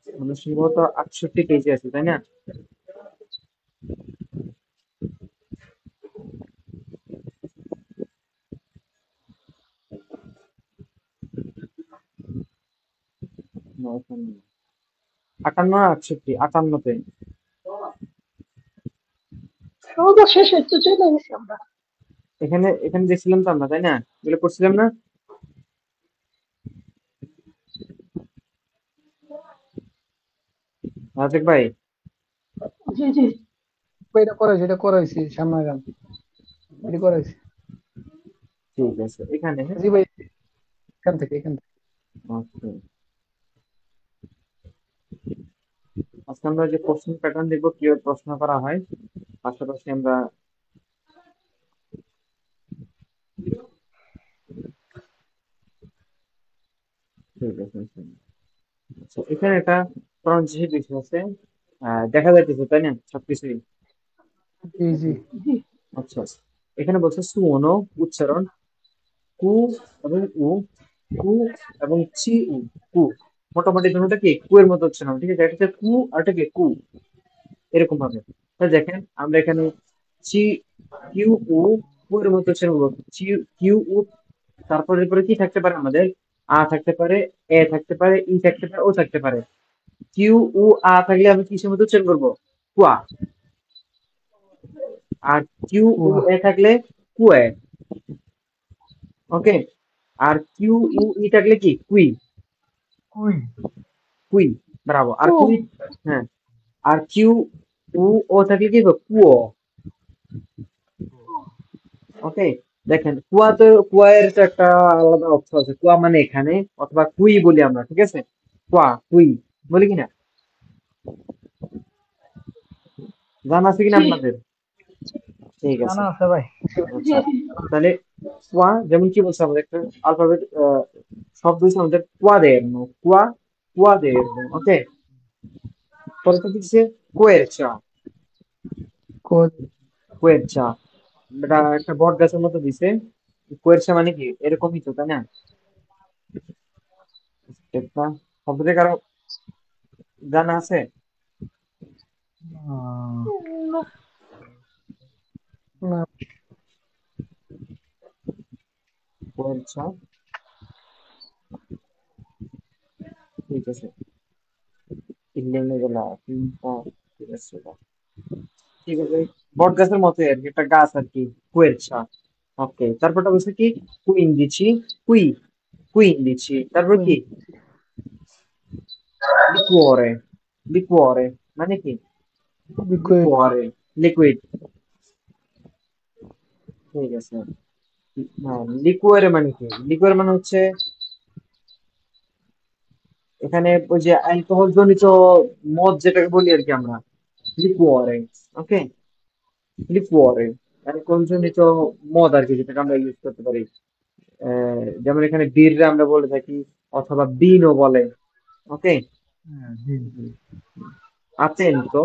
মানে সম্ভবত 68 কেজি আছে, তাই না? না, এখানে না। 58 আর 68, 58 তে। রোজা শেষে তো চলে গেছি আমরা। এখানে এখানে দেখছিলাম তো আমরা, তাই না? এগুলো করছিলাম না? রাজেক ভাই। জি জি। এটা করাইছি সামনে গান, এটা করাইছি। ঠিক আছে, এখানে হ্যাঁ। জি ভাই, এখান থেকে। ওকে, আজকে আমরা যে প্রশ্ন প্যাটার্ন দেখবো, কিভাবে প্রশ্ন করা হয়, পাশাপাশি আমরা ঠিক আছে। আচ্ছা, এখানে একটা প্রনাউন্সিয়েশন বিষয় আছে, দেখা যাইতেছে তাই না সবকিছুই? জি জি। জি। আচ্ছা, এখানে বলছে সুমনো উচ্চারণ কু এবং উ, কু এবং চি উ, কু। মোটামুটি দুটোটা কি কু এর মতো উচ্চারণ, ঠিক আছে? এটা হচ্ছে কু আর এটা কি কু, এরকম ভাবে। তা দেখেন আমরা এখানে চি কিউ উ, কু এর মতো উচ্চারণ করবো, কিউ উ। তারপরে এরপরে কি থাকতে পারে আমাদের? আ থাকতে পারে, এ থাকতে পারে, ই থাকতে পারে, ও থাকতে পারে। কিউ উ আ থাকলে আমি কিসের মতো উচ্চারণ করবো? কুয়া। আর কিউ উ ওয়া। এ থাকলে কুয়ে। ওকে। আর কিউ উ ই থাকলে কি কুই। কুই। কুই, ব্রাভো। আর ও কুই, হ্যাঁ। আর কিউ উ ও থাকলে কি হবে? কুয়ো। ওকে। দেখেন কুয়া, তো কুয়ার তো একটা আলাদা অর্থ আছে, কুয়া মানে এখানে, অথবা কুই বলি আমরা, ঠিক আছে? কুয়া কুই বলি কিনা, জানা আছে কিনা জি আপনাদের? ঠিক আছে। জানা আছে ভাই। জি আচ্ছা, জি। তাহলে কুয়া যেমন কি বলছে আমাদের একটা আলফাবেট শব্দ হচ্ছে আমাদের কুয়াদেরনো, কুয়া কুয়াদেরনো। ওকে। পরে তো দিচ্ছে কোয়েরচা। কোদ। কোয়েরচা, এটা একটা বট গাছের মতো দিছে। কোয়েরচা মানে কি এরকমই তো, তাই না? একটা শব্দটা কারো জানা আছে? না, না। কোয়েরচা, ঠিক আছে। ইংল্যান্ডে গেলা তিনটা, ঠিক আছে। ঠিক আছে, বট গাছের মতো আর কি, একটা গাছ আর কি, কুয়েরচা। ওকে, তারপরটা বলছে কি কুইন দিচ্ছি, কুই কুইন দিচ্ছি, তারপর কুইন। কি লিকুয়ারে, লিকুয়ারে মানে কি লিকুইড। লিকুয়ারে, লিকুইড। ঠিক আছে। হ্যাঁ, লিকুয়ারে মানে কি? লিকুয়ার মানে হচ্ছে এখানে ওই যে অ্যালকোহল জনিত মদ যেটাকে বলি আর কি আমরা, লিকুয়ারে। ওকে, লিকুয়ারে অ্যালকোহল জনিত মদ আর কি, যেটাকে আমরা ইউজ করতে পারি। যেমন এখানে বীররা আমরা বলে থাকি, অথবা বিনও বলে। ওকে। হ্যাঁ জি। আতেন্তো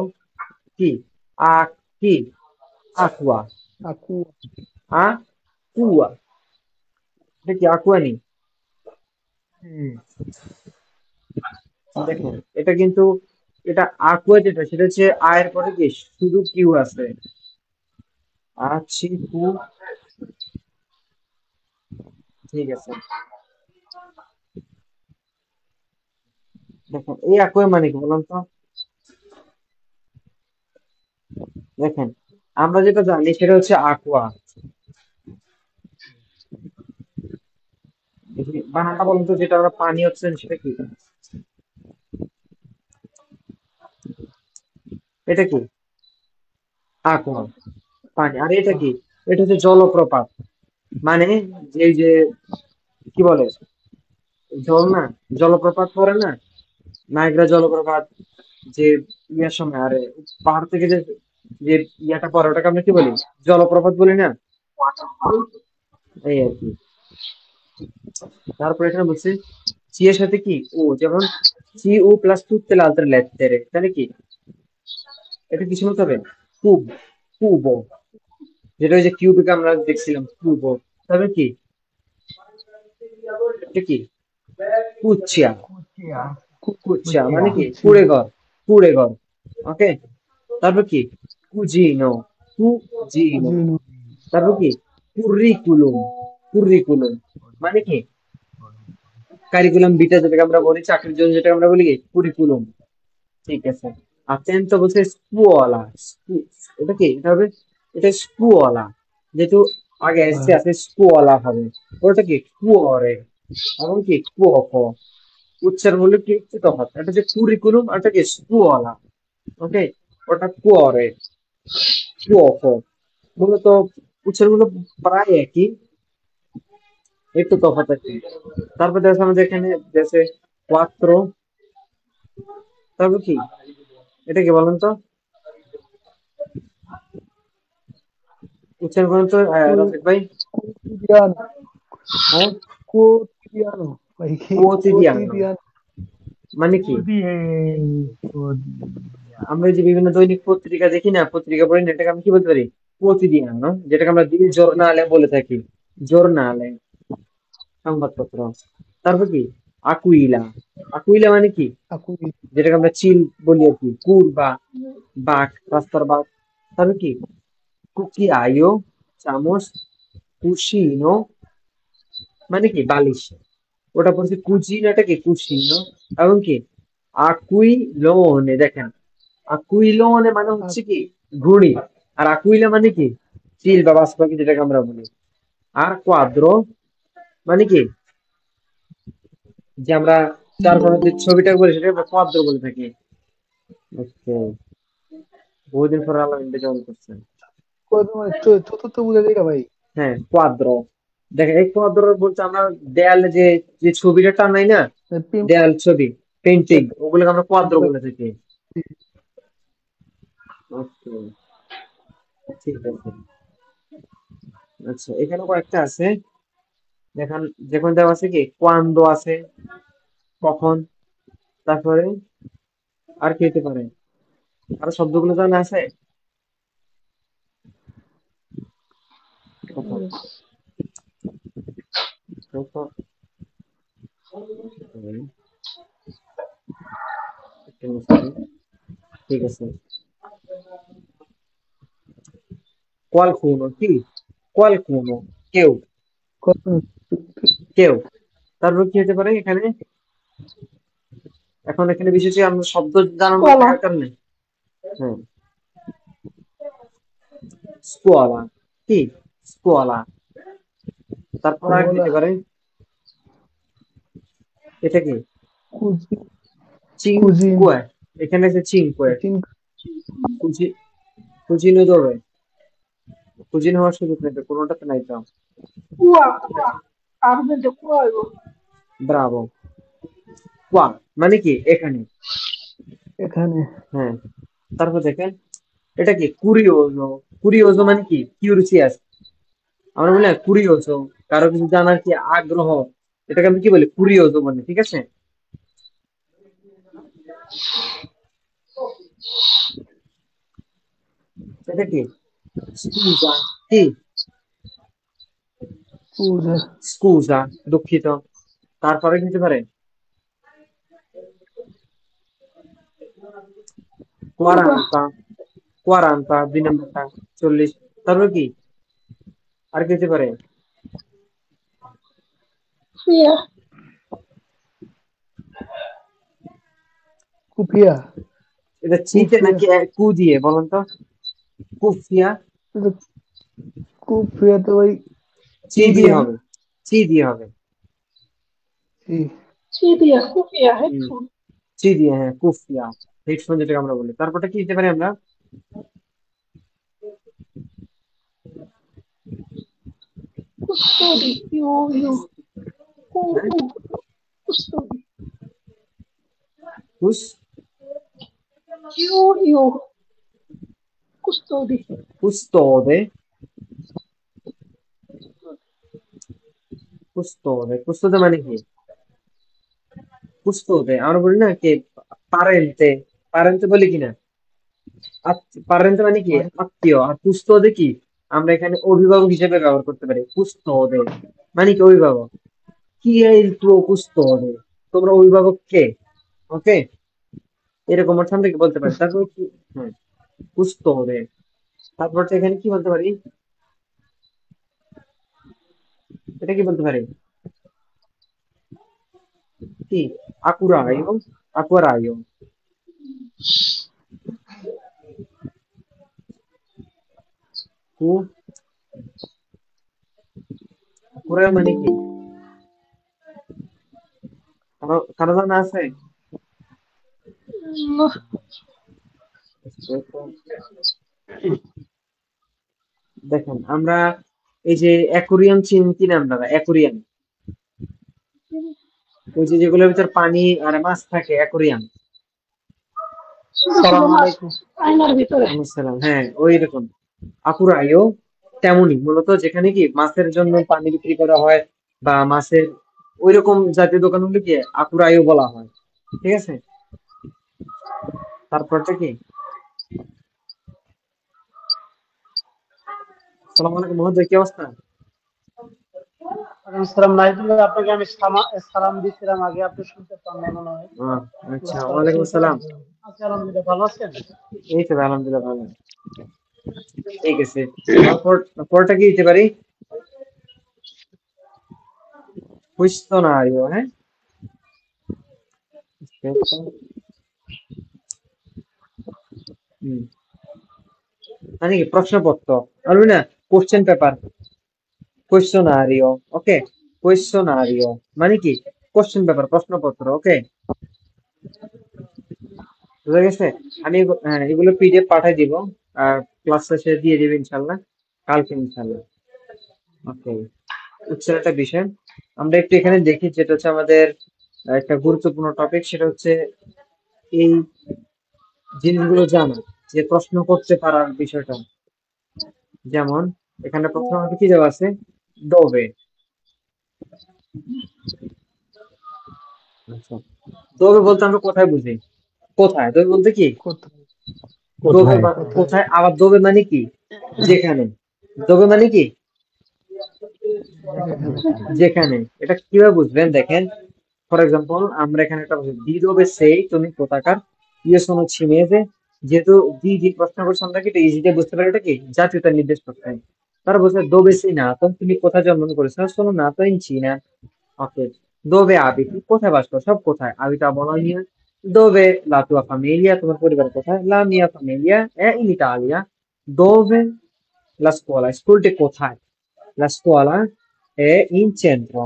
কি আ কি আকুয়া, আকু। আ কুয়া, এটা কি আকুয়ানি? জি। দেখেন এটা কিন্তু, এটা আকুয়া যেটা, সেটা হচ্ছে আয়ের পরে কি শুধু কিউ আছে, আছি কু। ঠিক আছে। দেখেন এই আকুয়া মানে কি বললাম তো? দেখেন আমরা যেটা জানি সেটা হচ্ছে আকুয়া। দেখি বানানটা বলুন তো, যেটা আমরা পানি হচ্ছে সেটা কি? এটা কি আকুয়া, পানি। আর এটা কি? এটা হচ্ছে জলপ্রপাত। মানে যে এই যে কি বলে, জল না, জলপ্রপাত পড়ে না, নায়গ্রা জলপ্রপাত, যে ইয়ার সময়, আরে পাহাড় থেকে যে যে ইয়াটা পড়ে, ওটাকে আমরা কি বলি? জলপ্রপাত বলি না? ওয়াটারফল। এই আর কি। তারপর এখানে বলছি চি এর সাথে কি ও, যেমন চি ও প্লাস তুত্তে l'altre lettere, তাহলে কি এটা কিছু বলতে হবে? কুব, কুবো, যেটা ওই যে কিউবিক আমরা দেখছিলাম কুবো, তবে কি এটা কি কুচ্চিয়া, কুচিয়া কুচ্চিয়া কুচিয়া মানে কি কুচিয়া কুড়ে ঘর, কুড়ে ঘর। ওকে, তারপর কি কুজিনো, কুজিনো, কুজিনো তারপর কি কুরিকুলুম, কুরিকুলুম মানে কি কারিকুলাম বিটা, যেটাকে আমরা বলি চাকরির জন্য, যেটাকে আমরা বলি কি কুরিকুলুম। ঠিক আছে। আর টেন তো বলছে স্কুওলা, এটা কি এটা হবে, এটা স্কুওলা, যেহেতু আগে এসছে আছে স্কুওলা হবে, ওটা কি কুয়রে, এমন কি কুয়কো, উচ্চারণ হলো কি একটু তফাৎ, এটা হচ্ছে কুরিকুলুম আর এটা কি স্কুওলা। ওকে, ওটা কুয়রে, কুয়কো, মূলত উচ্চারণ গুলো প্রায় একই, একটু তফাৎ আছে। তারপর দেখো আমাদের এখানে দেশে কোয়াত্রো, তারপর কি এটা কি বলেন তো, উচ্চারণ করেন তো রাফিক ভাই। কোটিডিয়ানো হ্যাঁ, কোটিডিয়ানো ভাই কোতিদিয়ানো কোটিডিয়ানো মানে কি, কোদিয়ে আমরা এই যে বিভিন্ন দৈনিক পত্রিকা দেখি না, পত্রিকা পড়ি না, এটাকে আমি কি বলতে পারি? প্রতিদিন, যেটাকে আমরা দিন জোরনালে বলে থাকি, জোরনালে, সংবাদপত্র। তারপর কি আকুইলা, আকুইলা মানে কি আকুই যেটাকে আমরা চিল বলি আর কি, কুর বা বাঘ, রাস্তার বাঘ। তারপর কি কুকিয়াইও, চামচ, কুশিনো মানে কি বালিশ, ওটা পড়ছে কুজিনোটা কি কুশিনো, এবং কি আকুইলোনে, দেখেন আকুইলোনে মানে হচ্ছে কি ঘুড়ি, আর আকুইলা মানে কি চিল বা বাজ পাখি, যেটাকে আমরা বলি। আর কোয়াদ্রো মানে কি, যে আমরা চার কোণের যে ছবিটা বলি সেটাকে আমরা কোয়াদ্রো বলে থাকি। ওকে, বহুদিন পর আল্লাহ ইন্ডিয়া জয়েন করছেন। চতুর্থ বুঝে দেখা ভাই হ্যাঁ, কোয়াদ্রো, দেখেন এই কোয়াদ্রো বলতে আমরা দেয়ালে যে যে ছবিটা টানাই না, দেয়াল ছবি, পেন্টিং, ওগুলোকে আমরা কোয়াদ্রো বলে থাকি। ওকে, ঠিক আছে। আচ্ছা, এখানে কয়েকটা আছে, যেখান যেখানে দেওয়া আছে কি কোয়ান্দো আছে, কখন, তারপরে আর কি হতে পারে, আরো শব্দগুলো জানা আছে, কখন, কখন, একটা মিনিট, ঠিক আছে। কোয়ালকুনো কি, কোয়ালকুনো কেউ, কেউ, তারপর কি হতে পারে এখানে, এখন এখানে বিশেষ করে আমরা শব্দ জানানো কলা থাকার কারণে, হ্যাঁ, স্কুয়ালা কি, স্কুয়ালা, তারপর আর কি কোলা হতে পারে, এটা কি কুজি কুজিন চিংকুয়ে, এখানে আছে চিংকুয়ে, কুচিন কুচি, কুচিনো দবে, কুচিনো হওয়ার সুযোগ নেই তো, কোনোটাতে নাই তো। কুয়া কুয়া আর্জেন্টে কুয়া হইব ব্রাভো, কোয়া মানে কি এখানে, এখানে হ্যাঁ। তারপর দেখেন এটা কি কুরিওজো, কুরিওজো মানে কি কিউরিসিয়াস, আমরা বলি না কুরিওজো, কারো কিছু জানার কি আগ্রহ, এটাকে আমি কি বলি কুরিওজো বলি, ঠিক আছে। এটা কি স্কুজা, কি পূজা স্কুজা, দুঃখিত। তারপরে কি হতে পারে কুয়া কোয়ারান্তা, কোয়ারান্তা 2 নম্বরটা 40। তারপর কি আর কি হতে পারে, ফিয়া কুফিয়া এটা চিতে কুফিয়া নাকি কু দিয়ে বলেন তো, কুফিয়া, এটা কুফিয়া তো ভাই চি ই দিয়ে দিয়া না হবে, চি দিয়ে হবে। জি সিপিয়া কুফিয়া হুম, হেডফোন চি দিয়ে, হ্যাঁ কুফিয়া, হেডফোন যেটাকে আমরা বলি। তারপরটা কি দিতে পারি আমরা, কুস্তোদি ইউ ইউ কু হ্যাঁ, কু কুস্তোদি কুস, ইউ ইউ কুস্তোদি কুস্তোদে, কুস্তোদে, কুস্তোদে মানে কি, কুস্তোদে আমরা বলি না কি পারেন্তে, পারেন্তে বলি কিনা, পারেন্তে মানে কি মানে আত্মীয়, আর কুস্তোদে কি আমরা এখানে অভিভাবক হিসেবে ব্যবহার করতে পারি। কুস্তোদে মানে কি অভিভাবক, কি এই তুই কুস্তোদে, তোমরা অভিভাবক কে, ওকে, এরকম অর্থ আমরা কি বলতে পারি। কুস্ত তারপর কি, হ্যাঁ কুস্তোদে, তারপর তো এখানে কি বলতে পারি, এটা কি বলতে পারি, কি আকুরায়ো, আকুরায়ো, কু আকুরায়ো মানে কি, কারো জানা আছে? দেখেন আমরা এই যে অ্যাকুরিয়াম চিনি কিনা, আপনারা অ্যাকুরিয়াম, ওই যে যেগুলোর ভিতর পানি আর মাছ থাকে, অ্যাকুরিয়াম। ছোট ছোট সালাম মাছ আলাইকুম। আয়নার ভিতরে। সালাম, হ্যাঁ ওই রকম আকুরাইও, তেমনই মূলত যেখানে কি মাছের জন্য পানি বিক্রি করা হয় বা মাছের ওই রকম জাতীয় দোকানগুলোকে আকুরাইও বলা হয়, ঠিক আছে। তারপরটা কি, সালাম আলাইকুম মহোদয়, কি অবস্থা? ওয়ালাইকুম আসসালাম নাহিদুল্লাহ, আপনাকে আমি সালাম দিচ্ছিলাম আগে, আপনি শুনতে পান না মনে হয়। আহ, আচ্ছা, ক্লাসটা ওয়ালাইকুম শুরু করেন। আসসালাম। আচ্ছা, আলহামদুলিল্লাহ, ভালো আছেন? এই তো আলহামদুলিল্লাহ ভালো, ঠিক আছে। তারপর পরটা কি দিতে পারি, কুইশনারিও, হ্যাঁ, হুম, মানে কি প্রশ্নপত্র, বলবি না, কোশ্চেন পেপার, কোয়েশ্চনারিও, ওকে, কোয়েশ্চনারিও মানে কি কোশ্চেন পেপার, প্রশ্নপত্র, ওকে, বুঝা গেছে। আমি হ্যাঁ এগুলো পিডিএফ পাঠাই দিব, আর ক্লাস শেষে দিয়ে দিবে ইনশাল্লাহ, কালকে ইনশাল্লাহ, ওকে। হচ্ছে একটা বিষয়, আমরা একটু এখানে দেখি, যেটা হচ্ছে আমাদের একটা গুরুত্বপূর্ণ টপিক, সেটা হচ্ছে এই জিনিসগুলো জানা, যে প্রশ্ন করতে পারার বিষয়টা। যেমন এখানে প্রশ্ন আমাদের কি দেওয়া আছে, দবে, আচ্ছা, দবে বলতে আমরা কোথায় বুঝি, কোথায়, দবে বলতে কি কোথায়? দবে কোথায়? কোথায়, আবার দবে মানে কি যেখানে, দবে মানে কি যেখানে। যেখানে, এটা কিভাবে বুঝবেন দেখেন। ফর এক্সাম্পল আমরা এখানে একটা বলছি, দি দবে সেই তুমি কোথাকার, ইয়ে শোনো ছিনিয়েছে, যেহেতু দি দি প্রশ্ন করছে আমরা কি এটা ইজিতে বুঝতে পারি, এটা কি জাতীয়তা নির্দেশ করতে হয়। তারা বলছে দবে সেই না তো তুমি কোথায় জন্মগ্রহণ করেছো, শোনো না তো ইন চীনা, ওকে। দove abiti, কোথায় বাস করো, সব কোথায়, abito a Bologna, dove la tua famiglia, তোমার পরিবার কোথায়, la mia famiglia è in Italia, dove la scuola, স্কুলটি কোথায়, la scuola è in centro,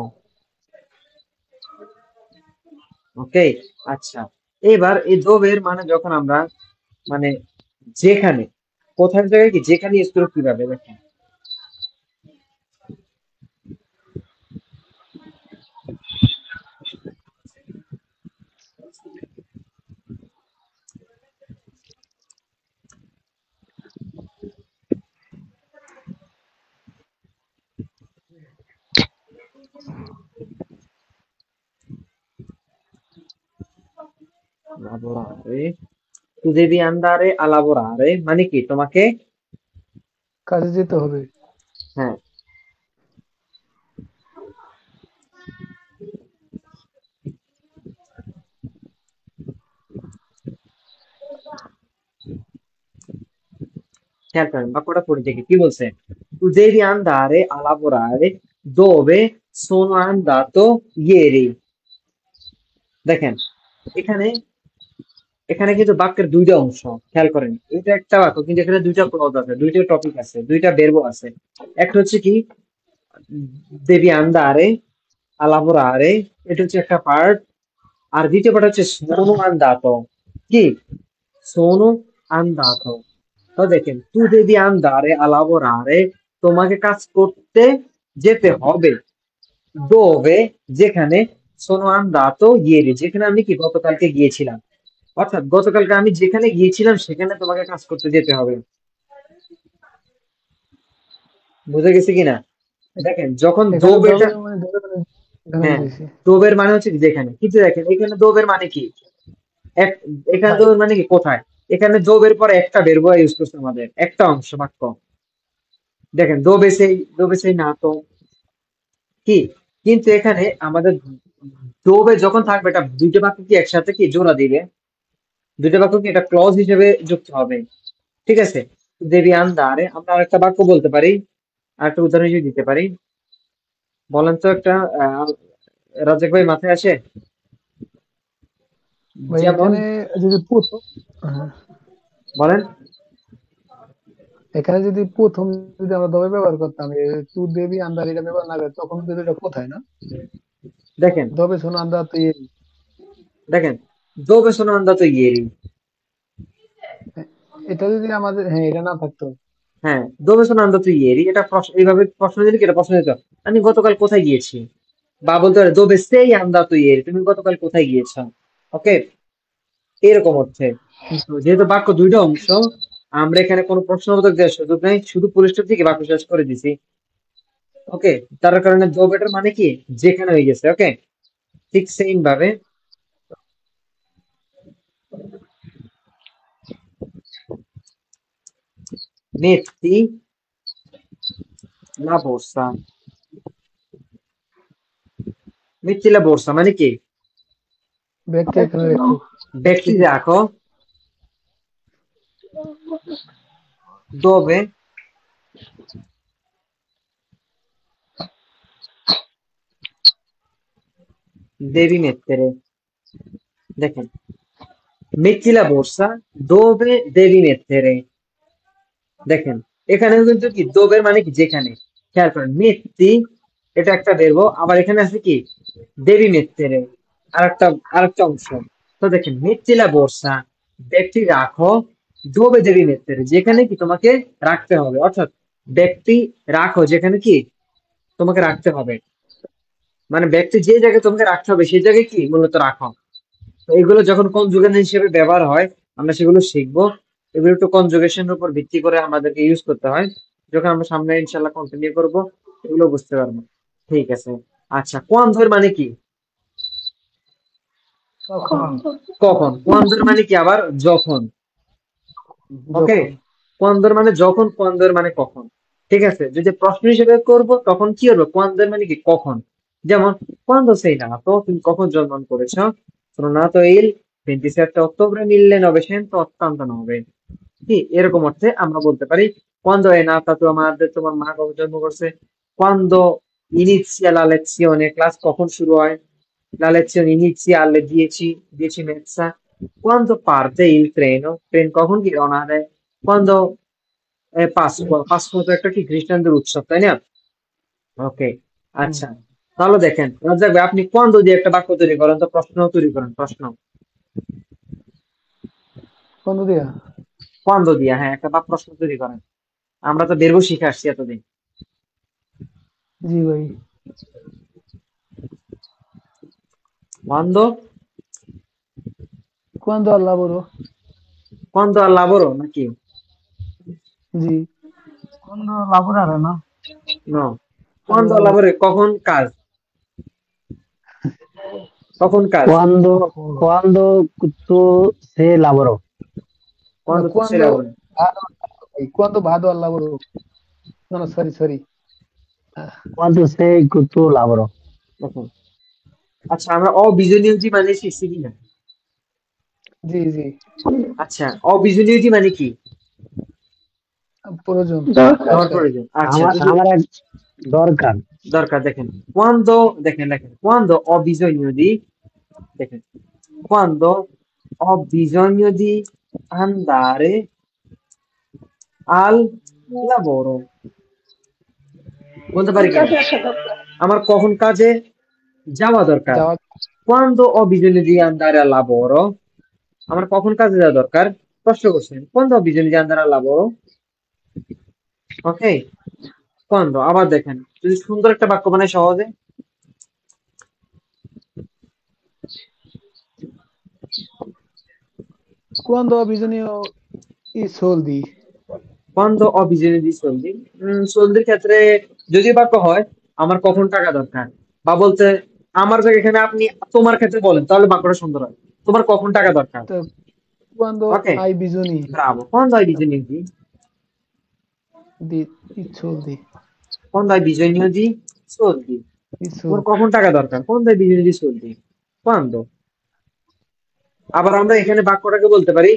ওকে। আচ্ছা, এবার এই dove এর মানে যখন আমরা মানে যেখানে, কোথায় জায়গায় কি যেখানে স্কুল কিভাবে দেখেন, lavorare, tu devi andare a lavorare মানে কি তোমাকে, কাজে যেতে হবে। হ্যাঁ খেয়াল করেন বাক্যটা পড়ে দেখি কি বলছে, tu devi andare a lavorare dove sono andato ieri, দেখেন এখানে, এখানে কিন্তু বাক্যের দুইটা অংশ, খেয়াল করেন এটা একটা বাক্য কিন্তু এখানে দুইটা ক্লজ আছে, দুইটা টপিক আছে, দুইটা verb আছে। একটা হচ্ছে কি devi andare a lavorare, এটা হচ্ছে একটা পার্ট, আর দ্বিতীয় পার্ট হচ্ছে sono andato, কি sono andato। তো দেখেন tu devi andare a lavorare, তোমাকে কাজ করতে যেতে হবে, dove যেখানে, sono andato ieri যেখানে আমি কি গতকালকে গিয়েছিলাম, অর্থাৎ গতকালকে আমি যেখানে গিয়েছিলাম সেখানে তোমাকে কাজ করতে যেতে হবে, বুঝে গেছে কিনা। দেখেন যখন এখানে dove এটা, দবে মানে ধরে মানে এখানে হ্যাঁ, বুঝেছি। দোবের মানে হচ্ছে যেখানে, কিন্তু দেখেন এখানে দোবের মানে কি, এক, এখানে ভাই দোবের মানে কি কোথায়, এখানে দোবের পরে একটা বেরবো ইউজ করছে আমাদের একটা অংশ বাক্য। দেখেন দো বেসেই না তো কি, কিন্তু এখানে আমাদের দোবে যখন থাকবে এটা দুইটা বাক্য কি একসাথে কি জোড়া দিবে, দুইটা বাক্য কি এটা ক্লজ হিসেবে যুক্ত হবে। ঠিক আছে, দেবী আন্দারে আমরা আরেকটা বাক্য বলতে পারি, আর একটা উদাহরণ হিসেবে দিতে পারি। বলেন তো একটা, রাজাক ভাই মাথায় আসে? ভাই যেমন, এখানে যদি প্রথম, হ্যাঁ, বলেন। এখানে যদি প্রথম যদি আমরা দবে ব্যবহার করতাম, তু দেবী আন্দার এটা ব্যবহার না করে, তখন কিন্তু এটা কোথায় না, দেখেন, দবে শোনো আন্দার তো দেখেন, দো বেসন আন্দা তো ইয়েরি। এটা যদি আমাদের, হ্যাঁ, এটা না থাকতো। হ্যাঁ, দো বেসন আন্দা তো ইয়েরি, এটা প্রশ্ন এইভাবে প্রশ্ন দিলে কি এটা প্রশ্ন দিত, আমি গতকাল কোথায় গিয়েছি, বা বলতে পারে দো বেসেই আন্দা তো ইয়েরি, তুমি গতকাল কোথায় গিয়েছো। ওকে, এরকম অর্থে। তো যেহেতু বাক্য দুইটা অংশ, আমরা এখানে কোনো প্রশ্নবোধক দেওয়ার সুযোগ নাই, শুধু পুরুষটার থেকে বাক্য শেষ করে দিছি। ওকে, তার কারণে দো বেটার মানে কি যেখানে হয়ে গেছে। ওকে, ঠিক সেম ভাবে metti la borsa, metti la borsa মানে কি, ব্যাগকে এখানে রেখো। ব্যক্তি রাখো, dove devi mettere, দেখেন, metti la borsa dove devi mettere, দেখেন এখানে কিন্তু কি দোবের মানে কি যেখানে, খেয়াল করেন মেত্তি এটা একটা verb, আবার এখানে আছে কি দেবী মেত্তেরে আরেকটা আরেকটা অংশ। তো দেখেন মেত্তিলা বর্ষা, ব্যক্তি রাখো, দোবে দেবী মেত্তেরে যেখানে কি তোমাকে রাখতে হবে, অর্থাৎ ব্যক্তি রাখো যেখানে কি তোমাকে রাখতে হবে, মানে ব্যক্তি যে জায়গায় তোমাকে রাখতে হবে সেই জায়গায় কি মূলত রাখো। তো এগুলো যখন কনজুগেশন হিসেবে ব্যবহার হয় আমরা সেগুলো শিখবো, এগুলো একটু কনজুগেশনের উপর ভিত্তি করে আমাদেরকে ইউজ করতে হয়, যখন আমরা সামনে ইনশাল্লাহ কন্টিনিউ করবো এগুলো বুঝতে পারবো। ঠিক আছে। আচ্ছা, কোয়ান্দর মানে কি, তখন কখন, কোয়ান্দর মানে কি আবার যখন। ওকে, যখন কোয়ান্দর মানে যখন, কোয়ান্দর মানে কখন। ঠিক আছে, যদি প্রশ্ন হিসেবে করব তখন কি হবে, কোয়ান্দর মানে কি কখন। যেমন কোয়ান্দো সেই না তো তুমি কখন জন্মগ্রহণ করেছো, sono nato il 27 ottobre 1989, কি এরকম অর্থে আমরা বলতে পারি quando è nata tua madre, তোমার মা কখন জন্ম করছে, quando inizia la lezione, class কখন শুরু হয়, la lezione inizia alle 10, 10:30, quando parte il treno, train কখন কি রওনা দেয়, quando è Pasqua, পাসকুয়া তো একটা কি খ্রিস্টানদের উৎসব তাই না। ওকে, হুম, আচ্ছা, তাহলে দেখেন রাজ্জাক ভাই আপনি quando দিয়ে একটা বাক্য তৈরি করেন তো, প্রশ্ন তৈরি করেন, প্রশ্ন বন্ধু দিয়া। quando দিয়া, হ্যাঁ একটা বাক্য প্রশ্ন তৈরি করেন, আমরা তো বেরবো শিখে আসছি এতদিন। জি ভাই। quando, Quando al lavoro? quando al lavoro নাকি, জি, কোন লাভরারে না no, al quando al lavoro। lavoro কখন কাজ, কখন কাজ, Quando tu sei lavoro, No, quando tu sei quando lavoro, vado, quando vado al lavoro. No, no, sorry, sorry. quando sei tu lavoro, কখন। আচ্ছা, আমরা অবিজনীয়জি মানে শিখছি কিনা, জি, জি, আচ্ছা অবিজনীয়জি মানে কি, প্রয়োজন, তোমার দরকার। প্রয়োজন, আচ্ছা আমার যদি আমার এক দরকার। দরকার, দেখেন quando, দেখেন দেখেন quando ho bisogno di, দেখেন quando ho bisogno di andare al lavoro, বলতে পারি কিনা কাজে আসা দরকার। আমার কখন কাজে যাওয়া দরকার, যাওয়া, quando ho bisogno di andare al lavoro, আমার কখন কাজে যাওয়া দরকার, প্রশ্ন করছেন quando ho bisogno di andare al lavoro। ওকে, quando, আবার দেখেন যদি সুন্দর একটা বাক্য বানাই সহজে, quando ho bisogno i soldi, quando ho bisogno di soldi, soldiর ক্ষেত্রে যদি বাক্য হয় আমার কখন টাকা দরকার, বা বলতে আমার জায়গায় এখানে আপনি তোমার ক্ষেত্রে বলেন, তাহলে বাক্যটা সুন্দর হয়। তোমার কখন টাকা দরকার? তো quando ওকে, hai bisogno Bravo. Quando hai bisogno di? di soldi, Quando hai bisogno di soldi? di তোমার soldi. কখন টাকা দরকার? Quando hai bisogno di soldi? Quando? আবার আমরা এখানে বাক্যটাকে বলতে পারি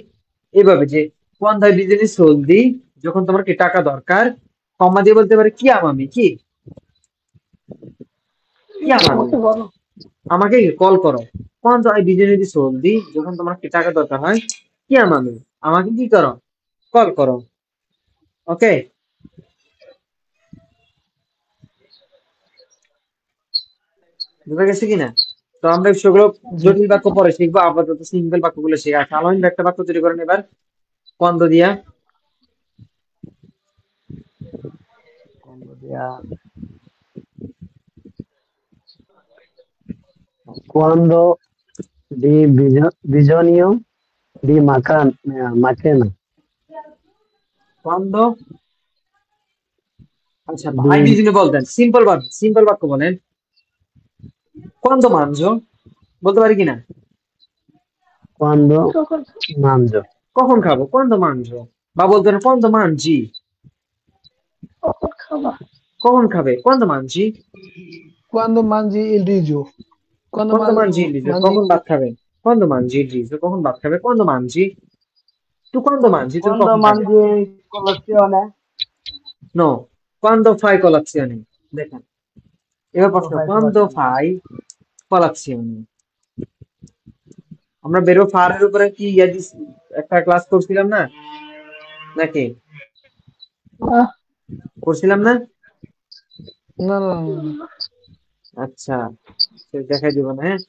এভাবে যে quando hai bisogno di soldi, যখন তোমার কি টাকা দরকার, কমা দিয়ে বলতে পারি কি আমামি কি কি আমামি আমাকে কল করো। quando hai bisogno di soldi, যখন তোমার কি টাকা দরকার হয়, কি আমামি আমাকে কি করো, কল করো। ওকে, বুঝা গেছে কিনা? তো আমরা সেগুলো জি, জটিল বাক্য পরে শিখবো, আপাতত সিম্পল বাক্যগুলো শেখা। সাধারণ একটা বাক্য তৈরি করেন এবার quando দিয়া। Quando dia- Quando bisogno di macchina quando আচ্ছা আই di বিজনে বলতেন সিম্পল বাক্য বলেন। quando mangio বলতে পারি কিনা? quando mangio কখন খাবো? quando mangio। বা বলতে পারেন quando mangi। কখন খাবে? quando mangi। Quando mangi il riso, quando quando mangi il riso, mangi কখন ভাত খাবে? quando mangi il riso, কখন ভাত খাবে? quando mangi। তুই quando mangi, তুমি Quando কখন খাবে? mangi colazione? no, quando fai colazione। দেখেন, এবার Quando প্রশ্ন fai quando colazione? fai colazione। আমরা বেরো ফারের উপরে কি একটা ক্লাস করছিলাম না নাকি? করছিলাম না? no, no, no, no. আচ্ছা, সে দেখাই দিব না, হ্যাঁ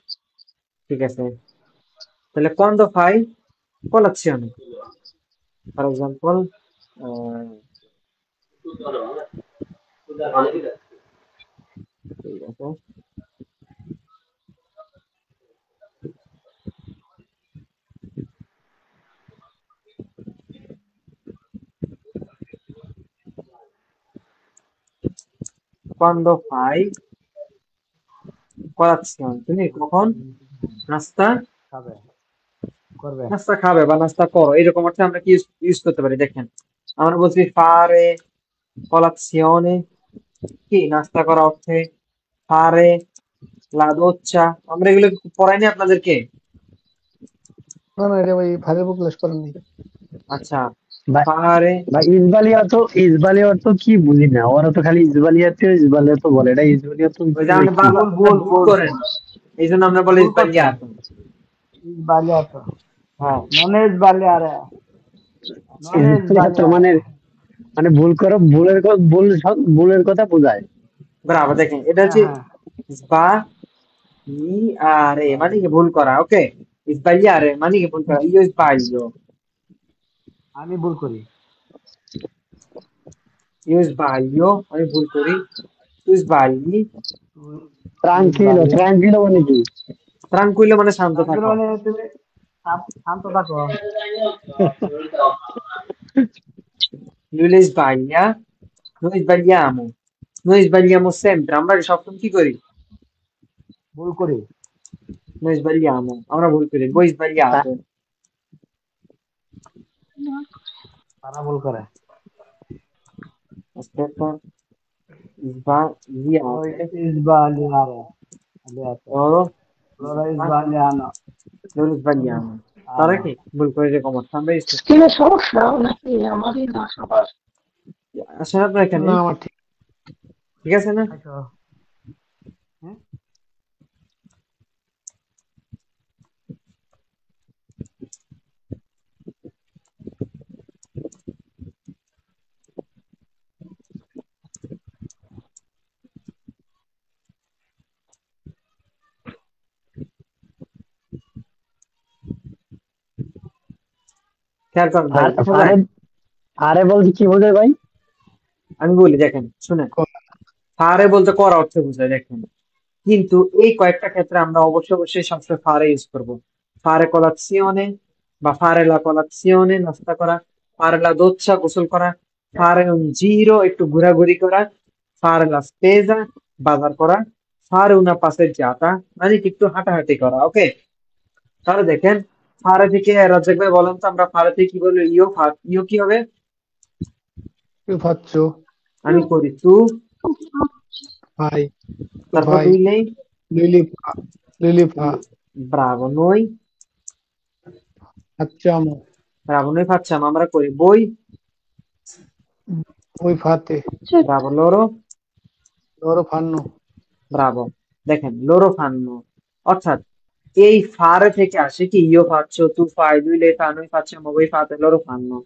ঠিক আছে। তাহলে quando fai colazione, for example ঠিক আছে, quando fai colazione, তুমি কখন নাস্তা খাবে করবে নাস্তা খাবে বা নাস্তা করো, এরকম অর্থে আমরা কি ইউজ করতে পারি? দেখেন, আমরা বলছি ফারে colazione, কি নাস্তা করা অর্থে, ফারে লা doccia, আমরা এগুলো পড়াইনি আপনাদেরকে? No, no, এটা ওই ভাজের বুক ক্লাস করেননি। আচ্ছা, বা ফারে বা ইসবালি অর্থ কি বুঝি না, ওরা তো খালি ইসবালি অর্থ বলে, এটা ইসবালি অর্থ ওই যে বুঝি না আপনি কি। বারবার ভুল ভুল ভুল করেন, এই জন্য আমরা বলি ভুল করছেন। sbagliato। Sbagliato. হ্যাঁ, Non è sbagliare. Non è ইসবালিয়াত sbagliare. মানে মানে ভুল করো, ভুলের কথা বোঝায়। ব্রাভো। দেখেন, এটা হ্যাঁ হচ্ছে হ্যাঁ sbagliare মানে কি ভুল করা। ওকে, sbagliare মানে কি ভুল করা। io sbaglio, আমি ভুল করি। আমি ভুল করি। তুই sbagli, তুই তুই ট্রাঙ্কিলো sbagli. ট্রাঙ্কিলো মানে কি? tranquillo মানে শান্ত তারপরে থাকো। মানে তুমি শান্ত থাকো। lui le sbaglia, noi sbagliamo, noi sbagliamo sempre, আমরা সবসময় কি করি? ভুল করি। noi sbagliamo, আমরা ভুল করি। voi sbagliate, তারা ভুল করে। aspetta, Voi sbagliate, sbagliare. Sbagliato. loro Loro sba- sbagliano. loro sbagliamo, তারা কি ভুল করে, এরকম অর্থ আমরা use করি। স্কিনে সমস্যা নাকি আমারই না সবার? আসেন আপনার এখানে, না আমার ঠিক। ঠিক আছে না? খাইছো? হ্যাঁ? খেয়াল করেন ভাই, আর বুঝা ফারে যায়? ফারে বলতে কি বোঝায় ভাই? আমি বলি, দেখেন শুনেন, ফারে বলতে করা অর্থে বোঝায়। দেখেন, কিন্তু এই কয়েকটা ক্ষেত্রে আমরা অবশ্যই সবসময় ফারে ইউজ করব। ফারে কলাzione বা ফারে লা colazione নাস্তা করা, ফারে লা doccia গোসল করা, ফারে un giro একটু ঘোরাঘুরি করা, ফারে লা spesa বাজার করা, fare una passeggiata মানে কি একটু হাঁটাহাঁটি করা। ওকে, তাহলে দেখেন ফারে থেকে রাজ্জাক ভাই বলেন তো আমরা ফারে থেকে কি বলবো? ইও কি হবে? io faccio, আমি করি তু, fai, tu তারপর fai, দুই নেই। lui li fa, ব্রাভো, নই। facciamo, ব্রাভো, নই facciamo আমরা করি। বই, voi fate, Bravo, loro, loro fanno, Bravo. দেখেন loro fanno, অর্থাৎ এই ফারে থেকে আসে কি ইও ফাচ্ছো, তু ফাই, দুই লে ফা, noi facciamo, voi fate, loro fanno।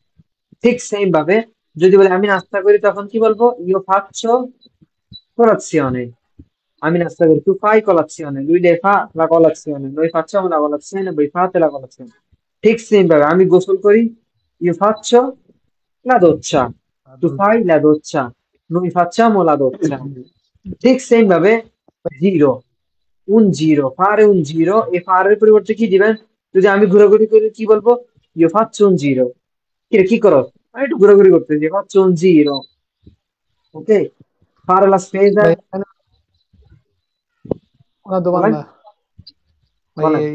ঠিক সেম ভাবে যদি বলে আমি নাস্তা করি তখন কি বলবো? ইও faccio colazione, আমি নাস্তা করি। Tu fai colazione, lui le fa la colazione, noi facciamo la colazione, voi fate la colazione। ঠিক সেম ভাবে আমি গোসল করি, io faccio la doccia, tu fai la doccia, noi facciamo la doccia। ঠিক same ভাবে zero, un giro, fare un giro, e fare এর পরিবর্তে কি দিবেন? যদি আমি ঘোরাঘুরি করি কি বলবো? io faccio un giro। কি করো? আমি একটু ঘোরাঘুরি করতেছি, faccio un giro। ওকে, fare la spesa, vai, una বলেন domanda, বলেন। vai,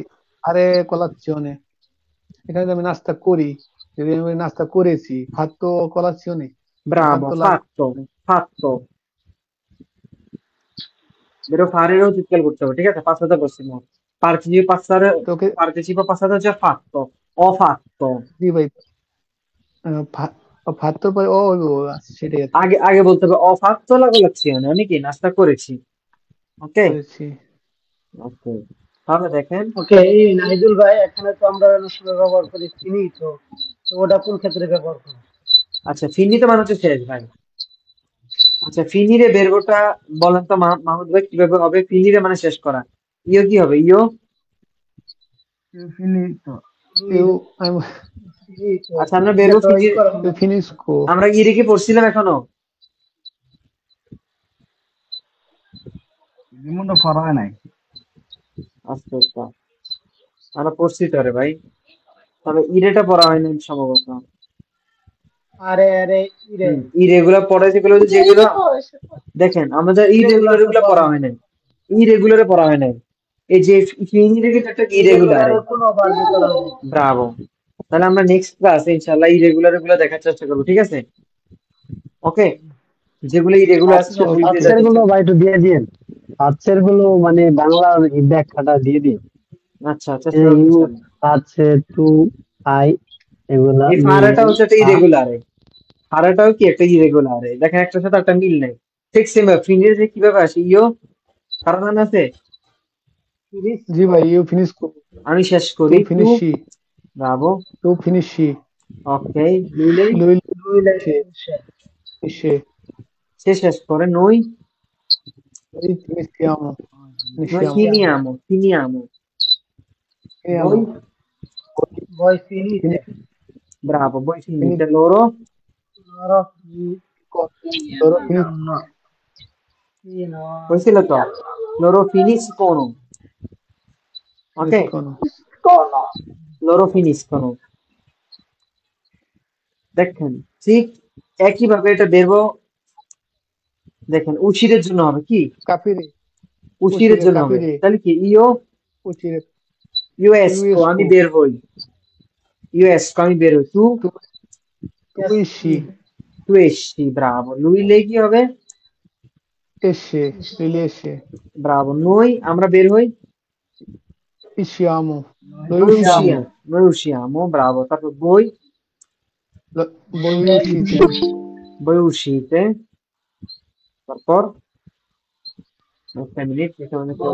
fare colazione, এখানে যদি আমি নাস্তা করি, যদি আমি নাস্তা করেছি, fatto colazione, Bravo, fatto la fatto, fatto। Vero, fare tutti করতে হবে, ঠিক আছে? Passato prossimo, participo passare, তোকে partecipo passato già fatto, ho fatto। জি ভাই, fatto পরে ও হইবো, আচ্ছা, সেটাই আর কি আগে আগে বলতে হবে ho fatto la colazione, আমি কি নাস্তা করেছি। ওকে, করেছি। ওকে, তাহলে দেখেন ওকে, এই নাহিদুল ভাই, এখানে তো আমরা অনেক সময় ব্যবহার করি ফিনিটো, তো ওটা কোন ক্ষেত্রে ব্যবহার করি? আচ্ছা, ফিনিতে মানে হচ্ছে শেষ ভাই। আচ্ছা, ফিনিরে বেরবোটা বলেন তো মাহমুদ ভাই কিভাবে হবে? ফিনিরে মানে শেষ করা। ইও কি হবে? ইও, Finito. ফিনিটো, Eu, I'm, আচ্ছা আমরা এটা বেরবো তো ই ফিনিরে। করা হবে eu না। finisco. আমরা ইরে কি পড়ছিলাম এখনো? রিমুন্ডা ফরা হয় নাই। আচ্ছা আচ্ছা, আমরা পড়ছি তো রে ভাই, তবে ইরেটা পড়া হয়নি সম্ভবত। আরে আরে, ইরে ইরেগুলার পড়া যেগুলো, যেগুলো দেখেন আমাদের ইরেগুলার ইরেগুলার তো গুলো পড়া পড়া হয় হয় নাই, ইরেগুলারে পড়া হয় নাই। এই যে ফিনিরে কিন্তু একটা ইরেগুলার। ইরেগুলার কোনো বার্বি করা হবে না। ব্রাভো। তাহলে আমরা নেক্সট ক্লাসে ইনশাআল্লাহ ইরেগুলার গুলো দেখার চেষ্টা করবো, ঠিক আছে? ওকে, যেগুলো ইরেগুলার আছে ঠিক আছে, সবগুলো দিয়ে হাতের দেখার গুলো চেষ্টা ভাই একটু দিয়ে দিন, হাতের গুলো মানে বাংলা ব্যাখ্যাটা দিয়ে দিন। করবো। আচ্ছা, চেষ্টা করবো ইউ ইনশাআল্লাহ। আছে, টু, আই, এগুলা এই ফারাটাও হচ্ছে একটা ইরেগুলার, ফারাটাও কি একটা ইরেগুলার, দেখেন একটার সাথে একটা মিল নাই। ঠিক সেম ফিনিরে কিভাবে আসে? ইও, কারণ আছে ফিনিশ জি কো, ভাই, eu finisco. আমি শেষ Tu করি, তু, finisci. ব্রাভো। Tu finisci. ওকে, লুইলে, Lui দুই লাইন finisce. শেষ। Finisce. সে শেষ করে। নই, Noi finisciamo. noi Finisciamo. finiamo, finiamo। Finiamo. Voi, voi finite, bravo, voi finite, Finito. loro, loro Loro finiranno, fino questo lo so, loro finiscono, ok? finiscono. loro finiscono। দেখেন ঠিক একইভাবে এটা বেরবো। দেখেন উশিরের জন্য হবে কি? Capire. উশিরের জন্য হবে, Capire. তাহলে কি? ইও, Uscire. ইউএসকো, আমি Esco. বের হই, ইউএসকো আমি বের হই। তু, Tu, tu esci. তুই এসছি, ব্রাভো। লুইলে কি হবে? Esce. Lui esce. ব্রাভো। নই, আমরা বের হই, Usciamo. Noi noi usciamo. usciamo, noi usciamo, bravo। তারপর voi, Voi uscite. voi uscite, তারপর একটা মিনিট, এখানে একটা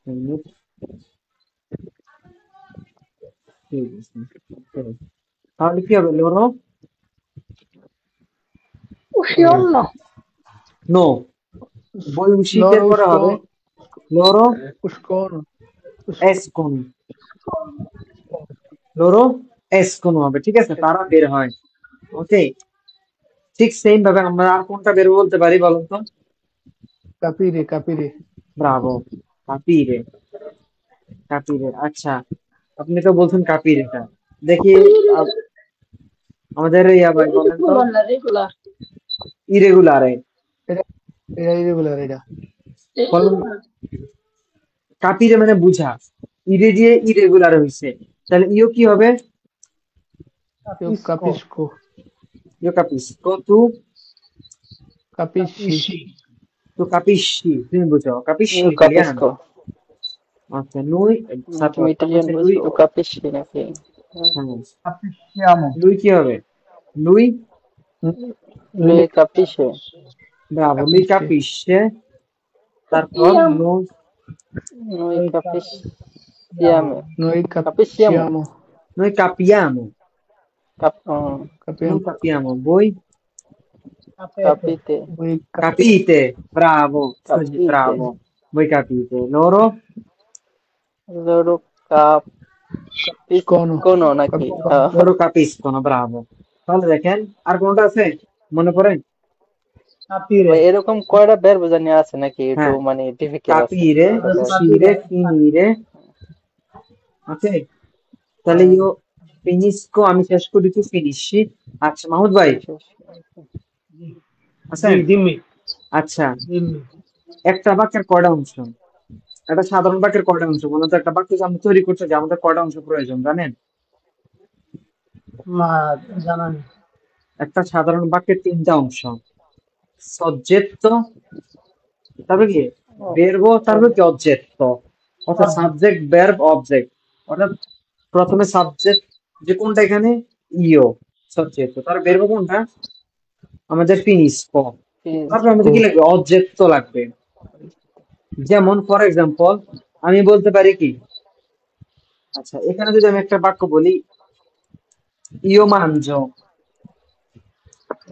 মিনিট, ঠিক আছে। Okay. তাহলে কি হবে? লরো, Uscirò. নো, voi uscite Loro পরে হবে loro uscono. escono, লরো এস কোন হবে, ঠিক আছে, তারা বের হয়। ওকে, ঠিক সেম ভাবে আমরা আর কোনটা বের বলতে পারি বলুন তো? capire, capire. ব্রাভো, কাপিরে, কাপিরে। আচ্ছা, আপনি তো বলছেন কাপির, এটা দেখি আ- আমাদের ইয়া ভাই বলেন তো। রেগুলার না রেগুলার। ইরেগুলারে এটা এটা irregular এটা। বলেন, কাপিরে মানে বুঝা, ইরে দিয়ে ইরেগুলার হইছে, তাহলে ইও কি হবে? Eu Capisco. capisco, ইও কাপিসকো, তু capisci, Capisci. তু কাপিসি, তুমি বুঝো, কাপিসি Io ইতালিয়ানো। capisco. আচ্ছা, নুই, তারপর তুমি তারপর ইটালিয়ান হচ্ছে লুই। বুঝছো, capisci নাকি? হ্যাঁ, Capisciamo. লুই কি হবে? লুই, Lui capisce. ব্রাভো, লুই capisci, কাপিসে। তারপর ইয়াম। নো, Noi Noi capisciamo. noi Capisciamo. capisciamo, noi capiamo, capiamo, noi capiamo, voi Capete. Capite. voi capite, bravo, così, Capite. bravo, voi capite, loro Loro capiscono, capiscono নাকি? loro capiscono, bravo। তাহলে দেখেন আর কোনটা আছে মনে পড়ে? Capire. ভাই এরকম কয়টা verb জানি আছে নাকি একটু হ্যাঁ, মানে ডিফিকাল্ট আছে? capire, uscire, finire, ওকে। তাহলে ইও finisco, আমি শেষ করি, তুই ফিনিশি। আচ্ছা মাহমুদ ভাই আছেন? Sì, dimmi, আচ্ছা, dimmi. একটা বাক্যের কয়টা অংশ? একটা সাধারণ বাক্যের কয়টা অংশ বলুন তো? একটা বাক্য যে আমরা তৈরি করতে যে আমাদের কয়টা অংশ প্রয়োজন জানেন? Ma জানানি। একটা সাধারণ বাক্যের তিনটা অংশ: সবজেক্ট, তারপরে কি verbo, তারপরে কি অবজেক্ট, অর্থাৎ সাবজেক্ট, ভার্ব, অবজেক্ট। অর্থাৎ প্রথমে সাবজেক্ট যে কোনটা এখানে, ইও সবজেক্ট, তার verbo কোনটা আমাদের ফিনিসকো, তারপরে আমাদের কি লাগবে, অবজেক্ট লাগবে। যেমন ফর এক্সাম্পল আমি বলতে পারি কি, আচ্ছা এখানে যদি আমি একটা বাক্য বলি, ইও মানজো,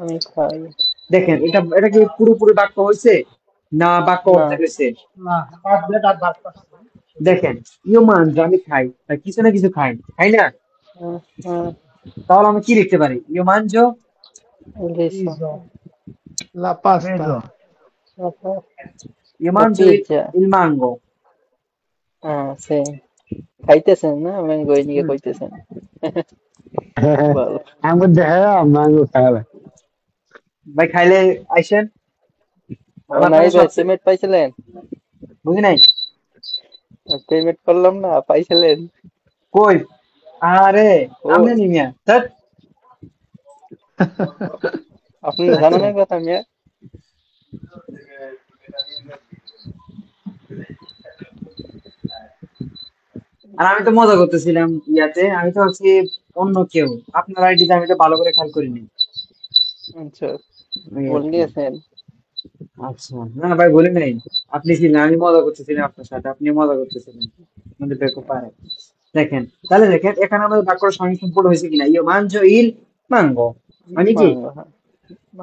আমি খাই দেখেন এটা এটা কি পুরোপুরি বাক্য হয়েছে না বাক্য না। অর্ধেক হয়েছে? না, পাঁচটা আর ভাগ করছে। দেখেন ইও মানজো, আমি খাই, তাই কিছু না কিছু খাই, খাই না? হুম, হুম, তাহলে আমি কি লিখতে পারি, ইও মানজো, লিসো Riso. la pasta, Vedo. ইও মানজো পিজ্জা il mango। সে খাইতেছেন না ম্যাঙ্গো নিয়ে কইতেছেন ভালো। mango দেখা mango খাবে। ভাই খাইলে আইসেন, আমার নাই কাছে ভাই, সবচেয়ে পেমেন্ট পাইছিলেন? বুঝি নাই পেমেন্ট করলাম না, পাইছিলেন? কই, আরে ও আমনে নিমিয়া ধ্যাৎ। আপনি জানানোর কথা মিয়া। আর আমি তো মজা করতেছিলাম ইয়াতে, আমি তো ভাবছি অন্য কেউ, আপনার আইডিতে আমি তো ভালো করে খেয়াল করিনি। আচ্ছা, ওই আর ভুল কি। গিয়েছেন। আচ্ছা, না ভাই বলি নাই, আপনি ছিলেন, আমি মজা করতেছিলাম আপনার সাথে, আপনি মজা করতেছিলেন, আমাদের বেকু পারে। দেখেন তাহলে দেখেন এখানে আমাদের বাক্যের সঙ্গে সম্পূর্ণ হয়েছে কিনা, ইয়ো মানজো ইল মাঙ্গো, আমি কি মাঙ্গো, হ্যাঁ।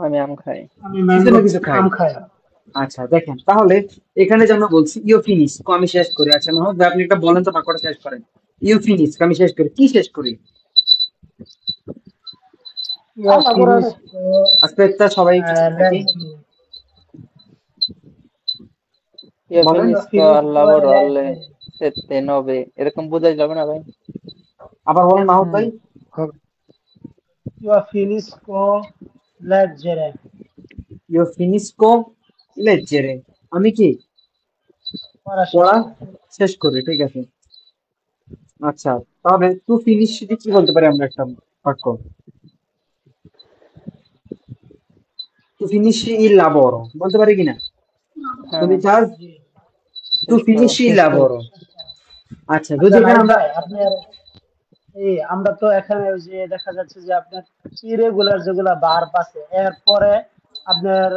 আমি আম খাই। আমি কিছু ম্যাঙ্গো না কিছু খাই। আম খাই। আচ্ছা দেখেন তাহলে এখানে যেন বলছি ইও ফিনিশ, আমি শেষ করি। আচ্ছা মোহাম্মদ ভাই আপনি একটা বলেন তো, বাক্যটা শেষ করেন। ইও ফিনিশ, আমি শেষ করি, কি শেষ করি? Io finisco আস্পেক্টটা সবাই একটু চুপ থাকি। leggere. ইয়ে বলেন। ফিনিস্কো al lavoro alle 7-9 এরকম বোঝাই যাবে না ভাই? আবার বলেন মাহমুদ ভাই। হবে। Io finisco leggere. ইও ফিনিসকো লেজেরে, আমি কি Ora পড়া শেষ করি, ঠিক আছে। আচ্ছা তাহলে টু ফিনিশ কি বলতে পারি আমরা একটা বাক্য, টু ফিনিশ ইল লাবোরো বলতে পারি কিনা? হ্যাঁ, তুমি চাস টু শেষ করো। ফিনিশ ইল লাবোরো। আচ্ছা যদি আচ্ছা, এখানে নাইম আমরা ভাই, আপনার আমরা তো এখানে ওই যে দেখা যাচ্ছে যে আপনার ইরেগুলার যেগুলা ভার্ব আছে এরপরে আপনার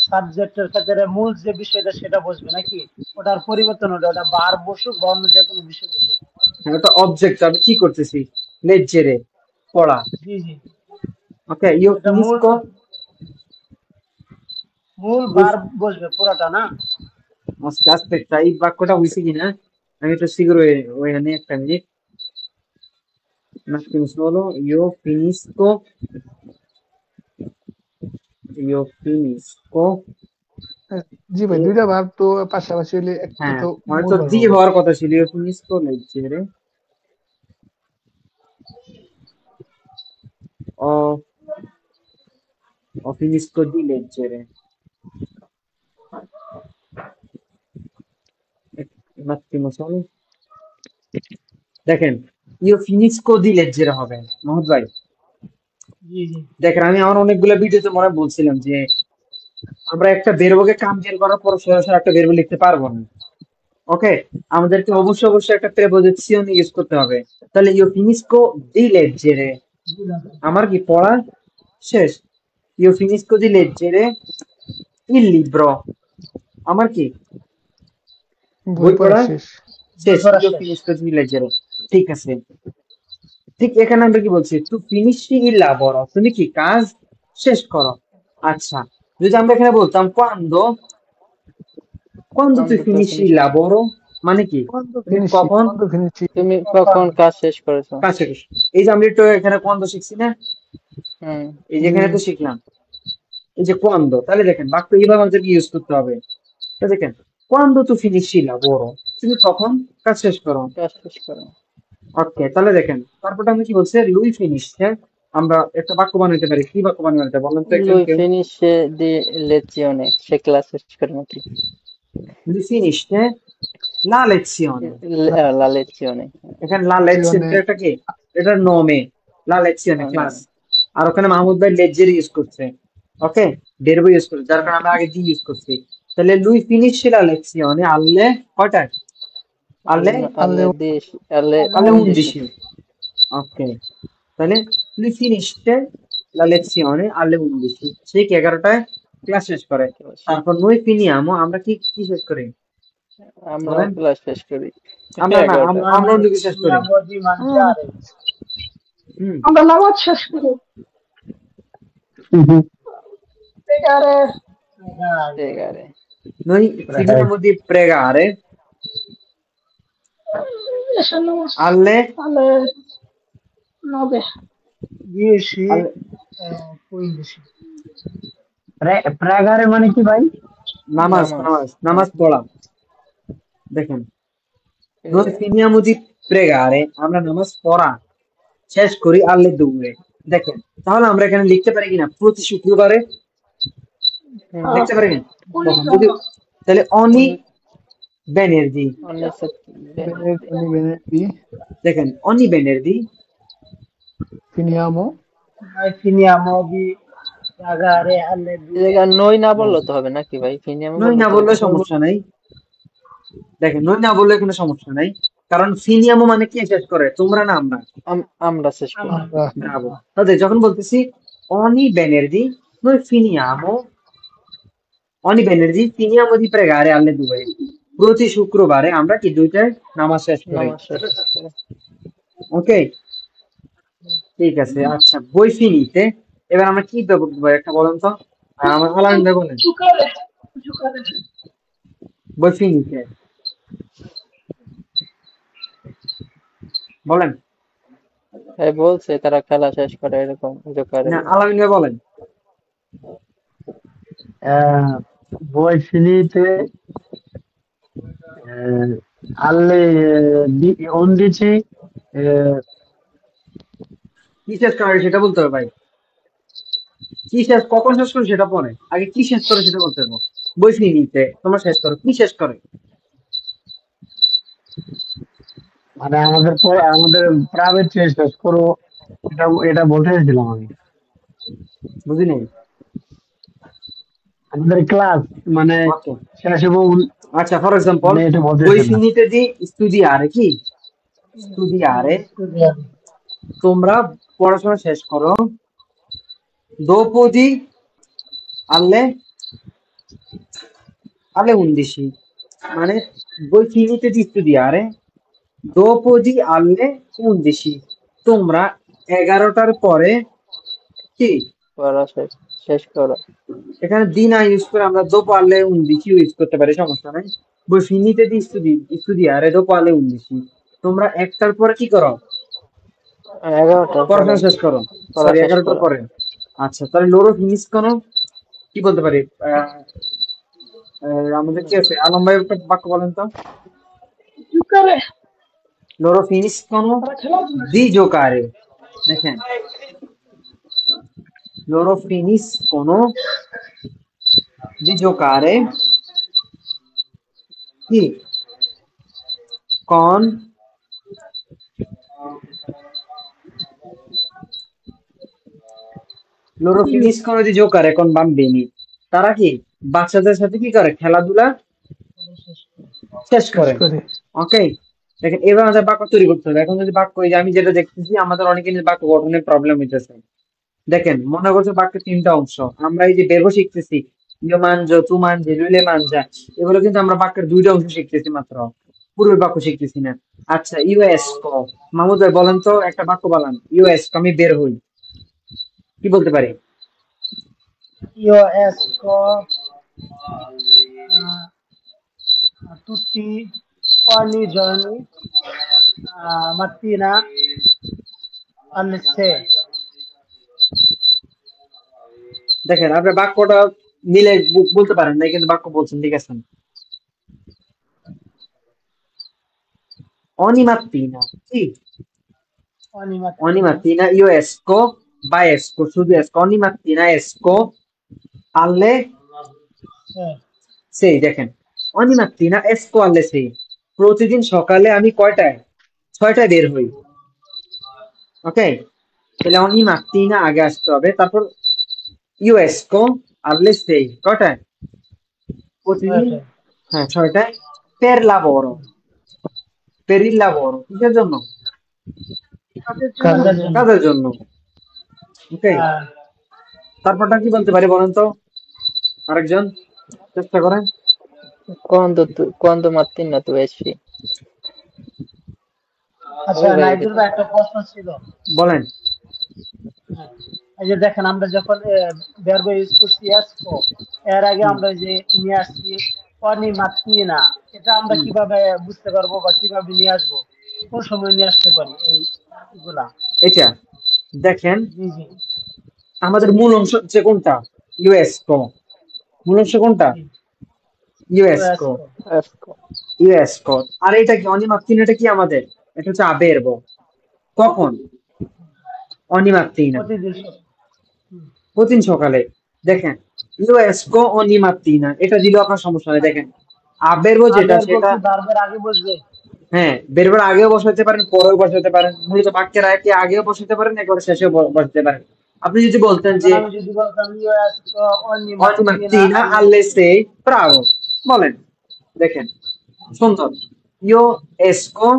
সাবজেক্টের ক্ষেত্রে মূল যে বিষয়টা সেটা বসবে নাকি? ওটার পরিবর্তন হলে ওটা ভার্ব বসুক বা অন্য যে কোনো বিষয় বসুক। একটা অবজেক্ট আমি কি করতেছি, লেজেরে পড়া। জি জি, ওকে ইও এটা মূল ফিনিসকো, মূল ভার্ব বসবে পুরাটা না? আস্তে আস্তে এই বাক্যটা হয়েছে কিনা আমি একটু সিগুর ওখানে একটা minute. Un attimo solo, io finisco, জি ভাই, দুইটা ভার্ব তো পাশাপাশি হলে একটা হ্যাঁ তো মানে মূল তো ভার্ব দি হবে। হওয়ার কথা ছিল, io finisco leggere, ho, finisco di leggere. Un attimo solo, দেখেন io finisco di leggere হবে মোহাম্মদ ভাই। জি জি দেখেন আমি আমার অনেকগুলো ভিডিওতে মনে হয় বলছিলাম যে আমরা একটা বেরবকে কামচেন করার পর সরাসরি একটা বেরব লিখতে পারবো না। ওকে, আমাদেরকে অবশ্যই অবশ্যই একটা প্রেপোজিশন ইউজ করতে হবে। তাহলে io finisco di leggere, আমার কি পড়া শেষ। io finisco di leggere il libro, আমার কি বই বই পড়া পড়া শেষ। শেষ। পড়া io শেষ। finisco di leggere, ঠিক আছে। ঠিক এখানে আমরা কি বলছি, তু ফিনিশি il lavoro, তুমি কি কাজ শেষ করো। আচ্ছা, যদি আমরা এখানে বলতাম quando tu quando tu finisci il finisci, lavoro, মানে কি কোয়ান্টো তুমি ফিনিশি, কখন কোয়ান্টো ফিনিশি। তুমি কখন কাজ শেষ করেছো? কাজ শেষ। এই যে আমরা একটু এখানে quando শিখছি না, হুম, এই যে এখানে তো শিখলাম এই যে quando, তাহলে দেখেন বাক্য এইভাবে আমাদেরকে ইউজ করতে হবে। তো দেখেন quando tu finisci il lavoro, তুমি কখন কাজ শেষ করো। কাজ শেষ করো। ওকে, তাহলে দেখেন তারপরটা আমি কি বলছে, লুই ফিনিশছে। আমরা একটা বাক্য বানাইতে পারি, কি বাক্য বানাইতে বলেন তো একজন Lui কেউ। finisce di lezione, সে ক্লাস শেষ করে নাকি? লুই ফিনিশছে la lezione, La lezione, এখানে লা জীবনে লেকচার এটা কি, এটা নমে, লা লেকচারে no, ক্লাস। আর ওখানে মাহমুদ ভাই লেজের ইউজ করছে, ওকে, ডেরবো ইউজ করছে, যার কারণে আমরা আগে দি ইউজ করছি। তাহলে লুই ফিনিশ লা লেকচিone alle কয়টায়, alle আনলে alle 10, alle alle 11, 11, ওকে। তাহলে lui finisce la lezione alle 11, সে কি 11টায় ক্লাস শেষ করে। তারপর noi finiamo, আমরা কি কি শেষ করি আমরাও বলেন। ক্লাস শেষ করি আমরা না 11টায়। আমরা অন্য কিছু শেষ করি। মোদি মানজারে হুম, আমরা নামাজ শেষ করি এগারে 11, noi finiamo di pregare এসে নামাজ alle তাহলে 9 10 alle 15 প্রাগারে মানে কি ভাই? নামাজ নামাজ। নামাজ নামাজ পড়া। দেখেন noi finiamo di pregare, আমরা নামাজ পড়া শেষ করি alle 2। দেখেন তাহলে আমরা এখানে লিখতে পারি কিনা প্রতি শুক্রবারে, লিখতে পারি কিনা দেখেন যদি, তাহলে ogni venerdì, ogni বেনেডি, বেনেডি, দেখেন ogni venerdì, ফিনিয়ামো, finiamo di pagare alle এই 2 জায়গায় নই না বললে তো হবে নাকি ভাই? ফিনিয়ামে নই বললে না তো বললে হবে। সমস্যা নাই। দেখেন নই না বললে কোনো সমস্যা নাই, কারণ ফিনিয়ামো মানে কি শেষ করে, তোমরা না আমরা। আমরা শেষ করি। আমরা ব্রাভো। তাহলে যখন বলতেছি ogni venerdì, noi finiamo di pregare alle 2, প্রতি শুক্রবারে আমরা কি দুইটায় নামাজ শেষ করি। নামাজ শেষ করে। ওকে, ঠিক আছে। আচ্ছা, বই ফিনিতে এবার আমরা কি ব্যবহার করবো একটা বলেন তো, আমার আলামিন ভাই বলেন। জুকারে জুকারে বই ফিনিতে বলেন, ভাই বলছে তারা খেলা শেষ করে এরকম জোকারে। না আলামিন ভাই বলেন। বই ফিলিতে আল্লে অন্দিছি কি শেষ করে সেটা বলতে হবে ভাই, কি শেষ কখন শেষ করে সেটা পরে, আগে কি শেষ করে সেটা বলতে হবে। বই ফিনিতে তোমরা শেষ করো, কি শেষ করে। মানে আমাদের প্রাইভেট শেষ করো, এটা এটা বলতে চাইছিলাম আমি। বুঝি নাই। আমাদের ক্লাস মানে ওকে, শেষ এবং আচ্ছা ফর এক্সাম্পল মানে এটা বলতে বই চাইছিলাম। ফিনিতে দি স্টুডিয়ারে কি, স্টুডিয়ারে তোমরা পড়াশোনা শেষ করো, dopo di alle alle 11, মানে voi finite di studiare dopo di alle 11, তোমরা 11টার পরে কি, পড়া শেষ শেষ করো। এখানে দি না ইউজ করে আমরা dopo alle 11 ইউজ করতে পারি, সমস্যা নাই। voi finite di studiare dopo alle 11, তোমরা একটার পরে কি করো, 11টার পরে পড়াশোনা শেষ করো, পড়া সরি শেষ 11টার করো। পরে। আচ্ছা তাহলে লোর অফ ইনিস কোন কি বলতে পারি? আমাদের কি আছে, আলম ভাই একটা বাক্য বলেন তো। giocare, লোর অফ ইনিস কোন para খেলাধুলা দি জোকারে। দেখেন লোর অফ ইনিস কোন দি জোকারে কি con loro finiscono di giocare con bambini। তারা কি বাচ্চাদের সাথে কি করে, খেলাধুলা শেষ শেষ করে। করে ওকে, দেখেন এবার আমাদের বাক্য তৈরি করতে হবে। এখন যদি বাক্য, এই যে আমি যেটা দেখতেছি আমাদের অনেকে বাক্য গঠনের প্রবলেম হইতেছে। দেখেন মনে করছে বাক্যের তিনটা অংশ, আমরা এই যে বেরবো শিখতেছি, ইয়ো মানজো তু মানজে লুইলে মানজা, এগুলো কিন্তু আমরা বাক্যের দুইটা অংশ শিখতেছি মাত্র, পুরো বাক্য শিখতেছি না। আচ্ছা ইউএস ক, মাহমুদ ভাই বলেন তো একটা বাক্য বলেন, ইউএস আমি বের হই, কি বলতে পারি? io esco tutti ogni giorno mattina alle 6। দেখেন আপনি বাক্যটা মিলে বলতে পারেন না, কিন্তু বাক্য বলছেন ঠিক আছে। ogni mattina কি ogni ogni mattina mattina io esco, বা esco, শুধু esco, ogni mattina esco alle 6। 6। দেখেন ogni mattina esco alle 6, প্রতিদিন সকালে আমি কয়টায়, 6টায় বের হই। ওকে, তাহলে ogni mattina আগে আসতে হবে, তারপর io esco alle 6 কয়টায়, প্রতিদিন, 6টায় হ্যাঁ 6টায়, per lavoro, per il lavoro কিসের জন্য, কাজের জন্য কাজের কাজের জন্য জন্য। কাজের জন্য। ওকে, হ্যাঁ, তারপরটা কি বলতে পারি বলেন তো, আরেকজন চেষ্টা করেন। Quando mattina tu esci? আচ্ছা ভাই নাইদুল ভাই একটা প্রশ্ন ছিল। বলেন। হ্যাঁ, এই যে দেখেন আমরা যখন ভার্ব ইউজ করছি এসকো, এর আগে হুম, আমরা যে নিয়ে আসছি অনি মাত্রিনা, এটা আমরা হুম, কিভাবে বুঝতে পারবো বা কিভাবে নিয়ে আসবো, কোন সময় নিয়ে আসতে পারি এইগুলা? এটা দেখেন জি জি আমাদের মূল অংশ হচ্ছে কোনটা, ইউএসকো, মূল অংশ কোনটা, জি ইউএসকো, এসকো Esco. ইউএসকো। আর এটা কি অনিমাত্তিন, এটা কি আমাদের, এটা হচ্ছে আবেরব, কখন, অনিমাত্তিনা, প্রতিদিন হুম। প্রতিদিন সকালে। দেখেন ইউএসকো অনিমাত্তিনা, এটা দিলেও আপনার সমস্যা নেই। দেখেন আবেরব আর যেটা ভার্ব সেটা, কি ভার্বের আগে বসবে? হ্যাঁ বেরবার আগেও বসাতে পারেন, পরেও বসাতে পারেন, মূলত বাক্যের আগে আগেও বসাতে পারেন, একবার শেষেও বসাতে পারেন। আপনি যদি বলতেন এখন যে আমি যদি বলতাম ইউ এসকো অনি ogni মাত্রিনা mattina আলে alle 6, bravo, বলেন, দেখেন সুন্দর। io esco,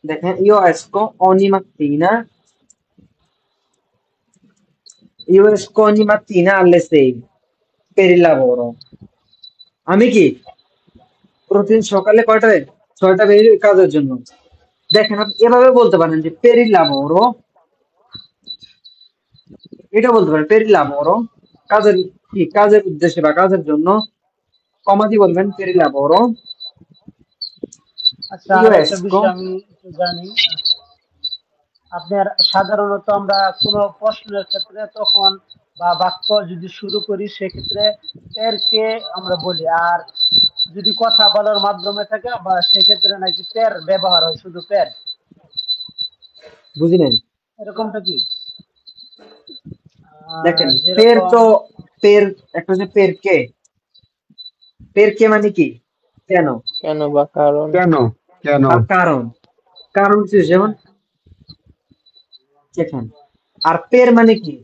দেখেন io esco ogni mattina, io esco ogni mattina alle 6 per il lavoro, আমি কি প্রতিদিন সকালে কয়টায়, 6টা বের হই কাজের জন্য। দেখেন আপনি এভাবে বলতে পারেন যে per il lavoro, এটা বলতে পারেন per il lavoro, কাজের কি, কাজের উদ্দেশ্যে বা কাজের জন্য, কমা দিয়ে বলবেন per il lavoro, আচ্ছা io আর একটা esco, বিষয় আমি একটু জানি, আপনার সাধারণত আমরা কোনো প্রশ্নের ক্ষেত্রে তখন বা বাক্য যদি শুরু করি সেক্ষেত্রে পেরকে আমরা বলি, আর যদি কথা বলার মাধ্যমে থাকে বা সেক্ষেত্রে নাকি পের ব্যবহার হয়, শুধু পের, বুঝলেন? এরকমটা কি? দেখেন পের যেরকম তো, পের একটা হচ্ছে পের কে, পের কে মানে কি, কেন, কেন বা কারণ? কেন কেন আর কারণ, কারণ হচ্ছে যেমন যেখান। আর পের মানে কি,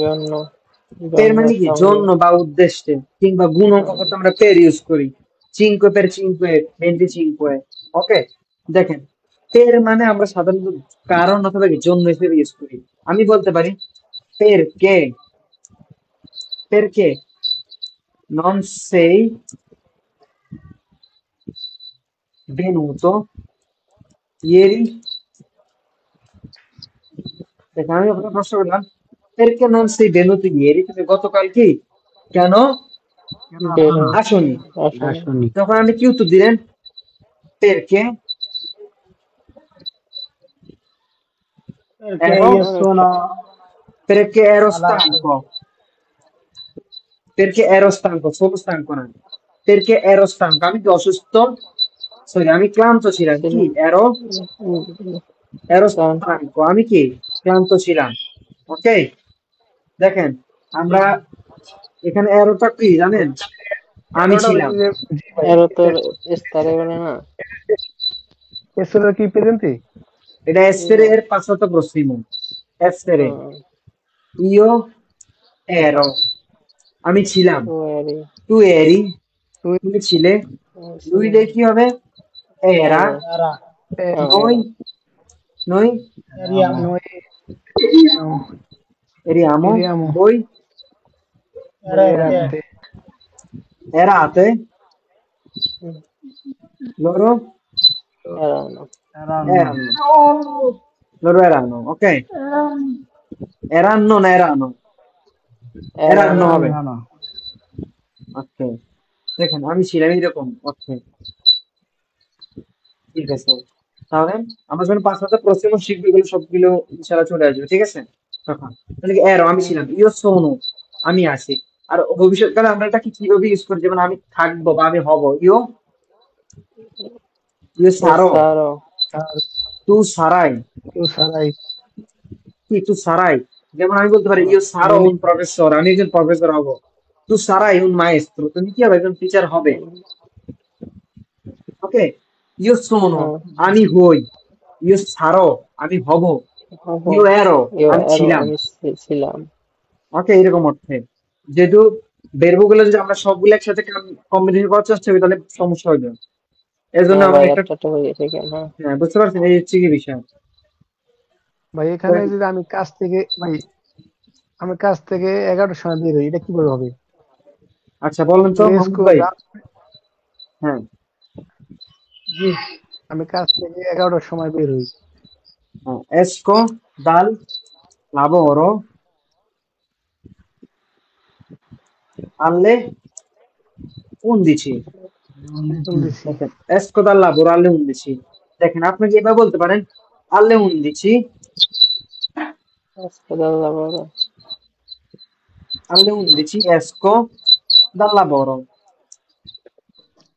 জন্য পের জন্য মানে কি সঙ্গে জন্য বা উদ্দেশ্যে, কিংবা গুণক করতে আমরা পের ইউজ করি, চিনকো পের চিনকোয়ে, ভেন্টি চিনকোয়ে। ওকে, দেখেন পের মানে আমরা সাধারণত কারণ অথবা কি জন্য হিসেবে ইউজ করি। আমি বলতে পারি পের কে, পের কে non sei venuto ieri, দেখেন আমি আপনাকে প্রশ্ন করলাম perché non sei venuto ieri, তুমি গতকাল কি কেন কেন বের আসুন আসোনি। আসেনি। আসুনি তখন আপনি কি উত্তর দিলেন, perché Perché ero, io sono perché ero malato. stanco, perché ero stanco, sono stanco না, perché ero stanco, আমি কি অসুস্থ, সরি আমি ক্লান্ত ছিলাম, কি ছিলাম। এরো, এরো কারণ stanco, আমি কি ক্লান্ত ছিলাম। ওকে, দেখেন আমরা এখানে এরোটা কি জানেন, আমি এগারোটা ছিলাম। হচ্ছে যে জি ভাই এরও তোর স্টারে বলে না। এসএল কি প্রেজেন্টে? এটা essere এর passato prossimo, essere, হুম, io ero, আমি ছিলাম, তো এরই তুই eri, তুই তুমি ছিলে, lui ছিলাম। lei কি হবে, era, এরো Era, noi, এরো noi eriamo, নয় eriamo, এরিয়ামো voi erete, এরাতে erate, loro এরো না। এরানো erano, loro erano, ok, erano, non erano, এরো erano না। হবে, এরানো ok, দেখেন আমি ছিলাম এরকম, ওকে, ঠিক আছে, তাহলে আমরা যখন পাঁচ হাজার প্রশ্ন শিখবো এগুলো সবগুলো ইনশাআল্লাহ চলে আসবে, ঠিক আছে, তখন তাহলে কি এরো আমি ছিলাম, ইও সোনো আমি আছি, আর ভবিষ্যৎকালে আমরা এটা কি কিভাবে ইউজ করি, যেমন আমি থাকবো বা আমি হব, ইও ইও ও সারো, সারো আর তু সারাই, কেউ ছাড়াই কি তু সারাই, যেমন আমি বলতে পারি ইও সারো আমি উন প্রফেসর, আমি একজন প্রফেসর হব, তু সারাই উন মায়েস্ত্রো, তুমি কি হবে, একজন টিচার হবে, ওকে, ইও সোনো আমি হই, ইও সারো আমি হব, হবো। ইও এরো আমি এরো ছিলাম, আমি ছিলাম। ওকে, এরকম অর্থে, যেহেতু বেরবো গুলো যদি আমরা সবগুলো একসাথে কম্বিনেশন করার চেষ্টা করি তাহলে সমস্যা হয়ে যাবে, এর জন্য হ্যাঁ আমরা ভাই, একটা, একটা একটা হয়ে গেছে কেন? হ্যাঁ, হ্যাঁ বুঝতে পারছেন, এই হচ্ছে কি বিষয়। ভাই এখানে যদি আমি কাজ থেকে ভাই আমি কাজ থেকে 11টার সময় বের হই এটা কিভাবে হবে? আচ্ছা বলেন তো মাহমুদ লেসকো ভাই। হ্যাঁ, জি, আমি কাজ থেকে 11টার সময় বের হই esco dal lavoro alle 11, বলতেছি দেখেন esco dal lavoro alle 11, দেখেন আপনি কি এভাবে বলতে পারেন, alle 11, হাসপাতাল বড়। alle 11 esco dal lavoro,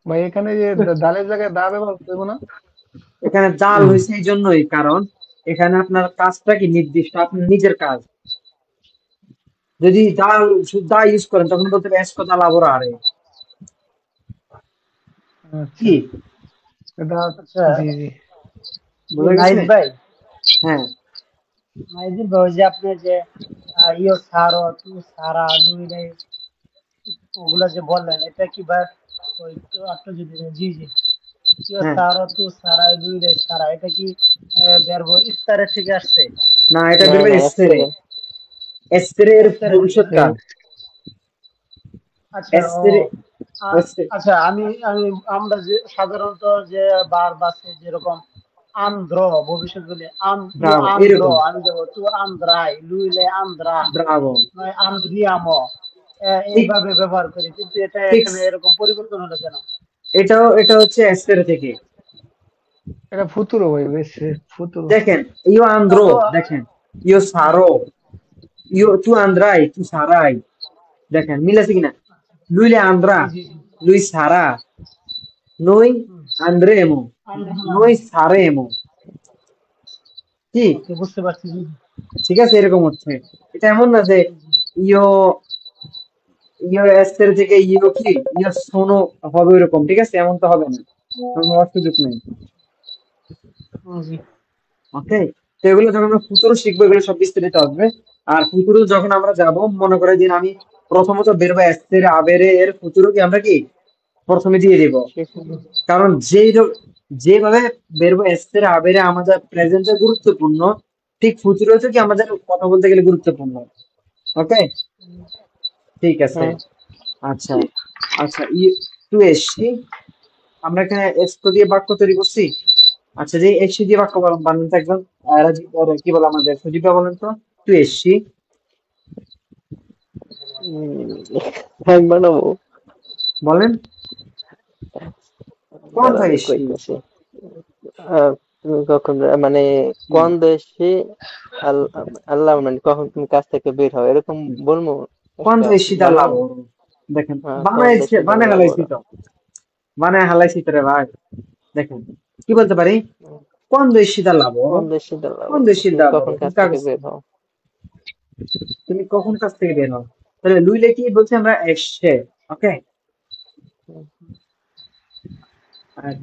ভাই এখানে যে দালের জায়গায় দা ব্যবহার করবো না? এখানে জাল হয়েছে এই জন্যই কারণ এখানে আপনার কাজটা কি নির্দিষ্ট, আপনার নিজের কাজ, যদি জাল শুধু দা ইউজ করেন তখন বলতে হবে esco dal lavorare, আচ্ছা কি এটা আচ্ছা, জি জি বোঝা নাইদ গেছে, ভাই, হ্যাঁ নাইদুল ভাই, ওই যে আপনি যে ইয়ো সারো, তু সারা, লুই রে, ওগুলা যে বললেন, এটা কি ভাই ওই তো আপনি যদি, জি জি, ইয়ো হ্যাঁ, সারো, তু সারা, লুই রে সারা, এটা কি ভার্ব ইস্তারে থেকে আসছে? না এটা না বেরবে না, এসতেরে, এসেরে। এসতেরে এর এস্তেরে থেকে, ভবিষ্যৎ কাল, আচ্ছা ও, এসতেরে, আচ্ছা আমি আমরা যে সাধারণত যে বার বাসে যেরকম আন্ধ্র ভবিষ্যৎ বলি, তু ব্রাভো আন্ধ্র, এরকম, আমি যাবো তু আন্ধ্রাই, লুইলে আন্ধ্রা, ব্রাভো, নয় আন্দ্রিয়ামো, ঠিক এইভাবে ব্যবহার করি, কিন্তু এটা ঠিক, এখানে এরকম পরিবর্তন হলো কেন? এটা হচ্ছে এসতেরে থেকে, এটা ফুতুরো ভাই বেশ ফুতুরো দেখেন ইও আন্দ্রো, তারপর দেখেন ইও সারো, ইও তু আন্দ্রাই তু সারাই, দেখেন মিল আছে কিনা, লুইলে আন্দ্রা, জি জি জি, lui sarà, noi হুম, andremo, আন্দ্রিয়ামো, noi saremo, কি ওকে, বুঝতে পারছি, জি ঠিক আছে, এরকম হচ্ছে, এটা এমন না যে জি জি ইও ইও এসতের থেকে ইও কি ইও সোনো হবে ওরকম, ঠিক আছে, এমন তো হবে না, কোনো সুযোগ নেই, জি, ওকে, তো এগুলো যখন আমরা ফুতুরো শিখবো এগুলো সব বিস্তারিত আসবে, আর ফুতুরো যখন আমরা যাব মনে করে দিন আমি প্রথমত বেরবো এসতের আবেরে এর ফুতুরো কি আমরা কি প্রথমে দিয়ে দিব, কারণ যেভাবে বেরবো এসতের আবেরে আমাদের প্রেজেন্টে গুরুত্বপূর্ণ, ঠিক ফুতুরোতে কি আমাদের কথা বলতে গেলে গুরুত্বপূর্ণ, ওকে, ঠিক আছে, হ্যাঁ, আচ্ছা, আচ্ছা তুই এসছি, আমরা এখানে এসতো দিয়ে বাক্য তৈরি করছি, আচ্ছা যে এসছি দিয়ে বাক্য বানান তো একদম, রাজীব কি বলে আমাদের সুদীপা বলেন তো, তুই এসছি হ্যাঁ বানাবো। বলেন, কোন দাঁড়ান এসছি, কইতেছি। হ্যাঁ, তুমি কখন মানে কোন দেশে আল- আল্লাহ মানে কখন তুমি কাছ থেকে বের হও এরকম বলবো কোন একটা দেশে বানাবো। লাভ? দেখেন কোন দেশে বানায় আল্লাহ হালাইছি বড়। তো, বানায় হালাইছি তো রে ভাই। দেখেন কি বলতে পারি, কোন দেশে লাভ? কোন দেশে আল্লাহ কোন বড় দেশে তুমি লাভ? কখন কাছ থেকে বের হও। তুমি কখন কাছ থেকে বের হও? তাহলে লুইলে কি বলছি আমরা, এসছে। ওকে,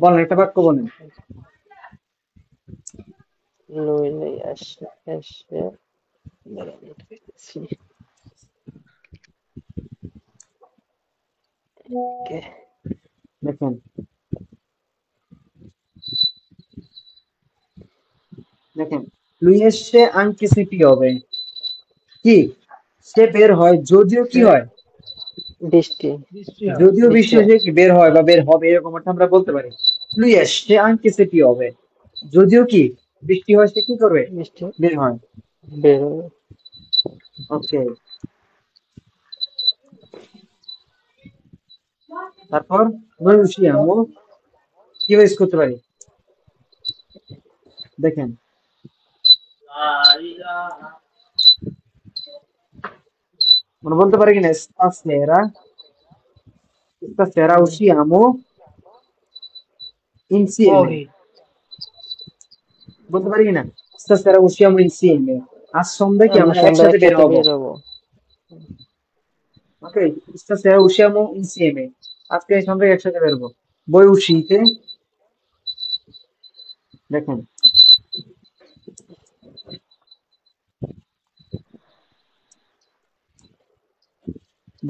বলেন একটা বাক্য বলেন। নইলে আসে আসে দাঁড়ান, এটা দেখতেছি। Okay. দেখেন দেখেন লুই এসছে আনকিসিপি হবে কি, সে বের হয় যদিও কি সে হয়, বৃষ্টি বৃষ্টি হয়। যদিও বৃষ্টি বৃষ্টি হয়। হয়েছে কি বের হয় বা বের হবে, এরকম একটা আমরা বলতে পারি। লুই এসছে আনকিসিপি হবে, যদিও কি বৃষ্টি হয় সে কি করবে, বৃষ্টি বের হয়। বের হবে। ওকে, তারপর নৈশিয়ামও কি ইউজ করতে পারি, দেখেন মানে বলতে পারি কিনা, stasera usciamo insieme, ওহি বলতে পারি কিনা stasera usciamo insieme, আজ সন্ধ্যায় কি আমরা আমরা সন্ধ্যা একসাথে বের একসাথে হব। বের হবো। ওকে, stasera usciamo insieme, আজকে এই সন্ধ্যায় একসাথে বের হবো। voi uscite, দেখেন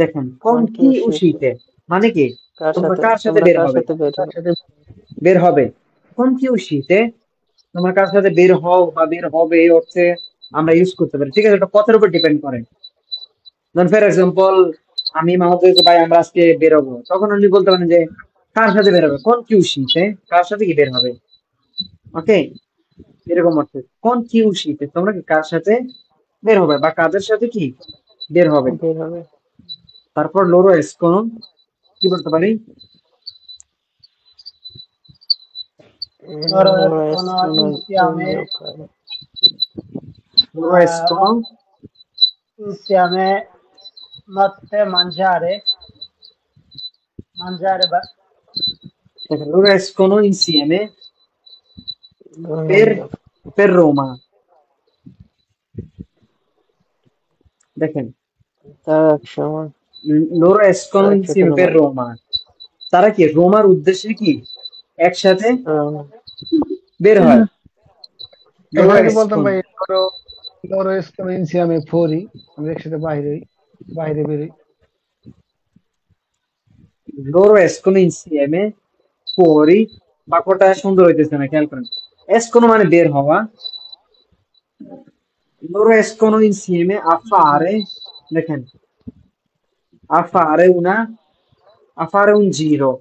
দেখেন কোন আমার কি কি উচিত uscite মানে কি, কার তোমরা সাথে কার সাথে তোমরা বের কার হবে, সাথে বের তার হবো। সাথে বের হবে। কোন কি uscite তোমার কার সাথে বের হও বা বের হবে এই অর্থে আমরা ইউজ করতে পারি, ঠিক আছে, এটা কথার উপর ডিপেন্ড করে। ধরুন ফর এক্সাম্পল, আমি মাহমুদকে ভাই আমরা আজকে বেরোবো, তখন উনি বলতে পারেন যে কার সাথে বের হবে, কোন কি উশিতে, কার সাথে কি বের হবে। ওকে, এরকম অর্থে কোন কি উশিতে তোমরা কি কার সাথে বের হবে বা কাদের সাথে কি বের হবে। বের হবে। তারপর লোরো এসকোনো কি বলতে পারি, Loro Allora escono sono insieme, giocare. লোরো এসকোনো insieme notte mangiare দেখেন লোরো এসকোনো ইনসিএমে per per Roma, দেখেন তারা একসময় লোরো এসকোনো একসাথে ইনসিএমে per রোমান Roma, তারা কি রোমার উদ্দেশ্যে কি একসাথে বের হয়। লোরো এখানে তো বলতাম এসকোনো ভাই ধরো ধরো ইনসিয়ামে ফোরি, আমরা একসাথে বাইরে বেরোই। loro escono insieme fuori, বাক্যটা সুন্দর হইতেছে না, খেয়াল করেন। escono মানে বের হওয়া, loro escono insieme a fare, দেখেন a fare a fare un giro,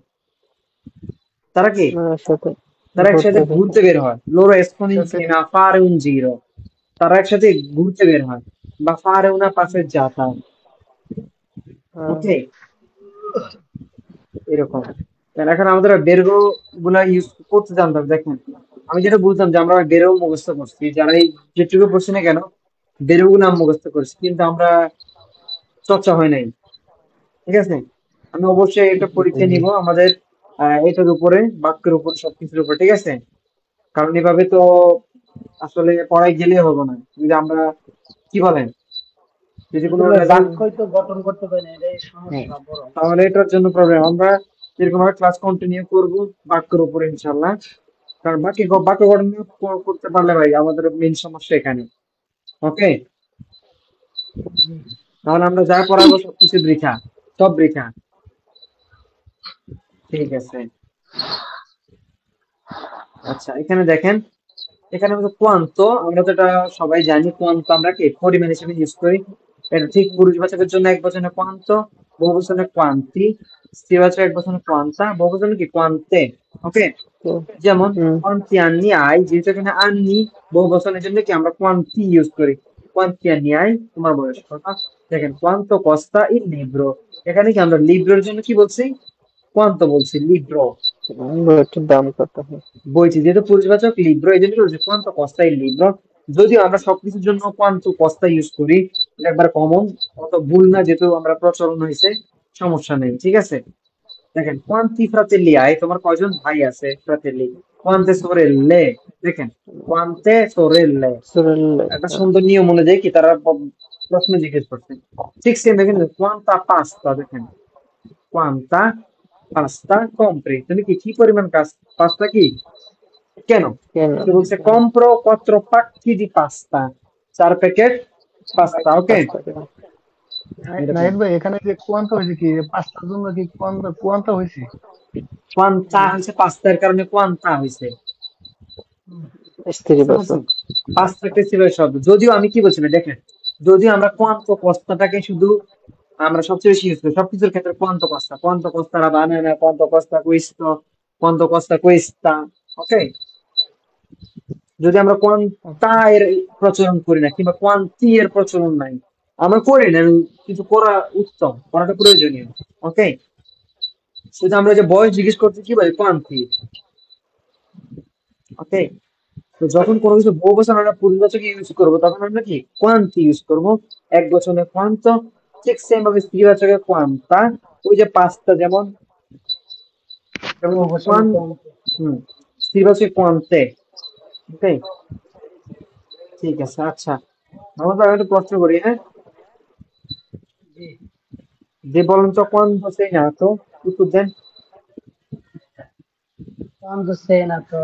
তারা কি সাথে তারা একসাথে ঘুরতে বের ঘুরতে বের হয়। loro escono সাথে insieme a fare un giro, তারা একসাথে ঘুরতে বের হয় বা fare una passeggiata। ওকে, এরকম। তাহলে এখন আমাদের বেরগো গুলা ইউজ করতে জানতাম। দেখেন আমি যেটা বুঝলাম যে আমরা বেরো মুখস্থ করছি, যারা এই যেটুকু পড়ছি না কেন বেরগু নাম মুখস্থ করছি, কিন্তু আমরা চর্চা হয় নাই। ঠিক আছে, আমি অবশ্যই এটা পরীক্ষা নিব আমাদের এটার উপরে, বাক্যের উপর, সবকিছুর উপর, ঠিক আছে। কারণ এভাবে তো আসলে পড়াই গেলে হবে না, যদি আমরা কি বলেন, যদি কোনো আসলে রেজাল্ট, বাক্যই তো গঠন করতে পারি না, এটাই হ্যাঁ, সমস্যা বড়। তাহলে এটার জন্য প্রবলেম। আমরা এরকম ভাবে ক্লাস কন্টিনিউ করব বাক্যের উপরে ইনশাল্লাহ। কারণ বাক্য গঠন করতে পারলে ভাই আমাদের মেইন সমস্যা এখানে। ওকে, তাহলে আমরা যা পড়াবো সবকিছু বৃথা, সব বৃথা। ঠিক আছে, আচ্ছা এখানে দেখেন, এখানে আমাদের কোয়ান্তো, আমরা তো এটা সবাই জানি, কোয়ান্তো আমরা কি পরিমাণ হিসেবে ইউজ করি। এটা ঠিক পুরুষবাচকের জন্য এক বচনে কোয়ান্তো, বহুবচনে কোয়ান্তি, স্ত্রীবাচক এক বচনে কোয়ান্তা, বহুবচনে কি কোয়ান্তে। ওকে, যেমন কোয়ান্তি আন্নি আই, যেহেতু এখানে আন্নি বহু বছরের জন্য কি আমরা কোয়ান্তি ইউজ করি, কোয়ান্তি আন্নি আই তোমার বয়স কত। দেখেন কোয়ান্তো কস্তা ইল লিব্রো, এখানে কি আমরা লিব্রোর জন্য কি বলছি, কোয়ান্তো বলছি, লিব্রো। বইটার দাম কত? বইটি যেহেতু পুরুষবাচক লিব্রো, এই জন্য বলছি কোয়ান্তো কস্তা ইল লিব্রো। যদিও আমরা সবকিছুর জন্য কোয়ান্তো কস্তা ইউজ করি, এটা একবার কমন, অত ভুল না, যেহেতু আমরা প্রচলন হয়েছে, সমস্যা নেই, ঠিক আছে। দেখেন কোয়ান্তি ফ্রাতেল্লি আয়, তোমার কয়জন ভাই আছে ফ্রাতেল্লি? কোয়ান্তে সোরেল্লে, দেখেন কোয়ান্তে সোরেল্লে, সুরেল একটা সুন্দর নিয়ম অনুযায়ী কি তারা প্রশ্ন জিজ্ঞেস করছে। ঠিক সেম দেখেন কোয়ান্তা পাস্তা, দেখেন কোয়ান্তা পাস্তা কম্প্রি, তুমি কি কি পরিমাণ কাজ পাস্তা কি কেন? কেন? সে বলছে কম্প্রো quattro pacchi di pasta, 4 packet pasta, okay. 5 টাকা। এরকম নাহিদ ভাই, এখানে যে কোয়ান্টা হয়েছে কি পাঁচটার জন্য কি কোয়ান্টা কোয়ান্টা হয়েছে? কোয়ান্তা হয়েছে পাস্তার কারণে কোয়ান্তা হয়েছে, স্ত্রী বুঝতে পারছেন? বাচক। পাস্তা একটা সিরিয়াল শব্দ, যদিও আমি কি বলছিলাম দেখেন, যদিও আমরা কোয়ান্তো কস্তাটাকে শুধু আমরা সবচেয়ে বেশি ইউজ করি সবকিছুর ক্ষেত্রে, কোয়ান্তো কস্তা লা বানানা, কোয়ান্তো কস্তা কুইস্তো, কোয়ান্তো কস্তা কুইস্তা, ওকে। যদি আমরা কোয়ান্টা এর প্রচলন করি না, কিংবা কোয়ান্তি এর প্রচলন নাই, আমরা করি না, কিন্তু করা উত্তম, করাটা প্রয়োজনীয়, ওকে। শুধু আমরা যে বয়স জিজ্ঞেস করছি কি বলে কোয়ান্তি, ওকে। তো যখন কোনো কিছু বহু বছর আমরা পূর্ববচকে ইউজ করবো, তখন আমরা কি কোয়ান্তি ইউজ করবো, এক বছরে কোয়ান্ত। ঠিক সেম ভাবে স্ত্রীবাচকে কোয়ান্তা, ওই যে পাস্তা যেমন, যেমন বহুবচনে কোয়ান, কোয়ান্তে। হম, স্ত্রীবাচকে কোয়ান্তে, ওকে। ঠিক আছে, আচ্ছা, আমরা আমি একটা প্রশ্ন করি, হ্যাঁ, জি। যে বলেন তো কোয়ান্তো সেই না তো, উত্তর দেন। Quando sei nato,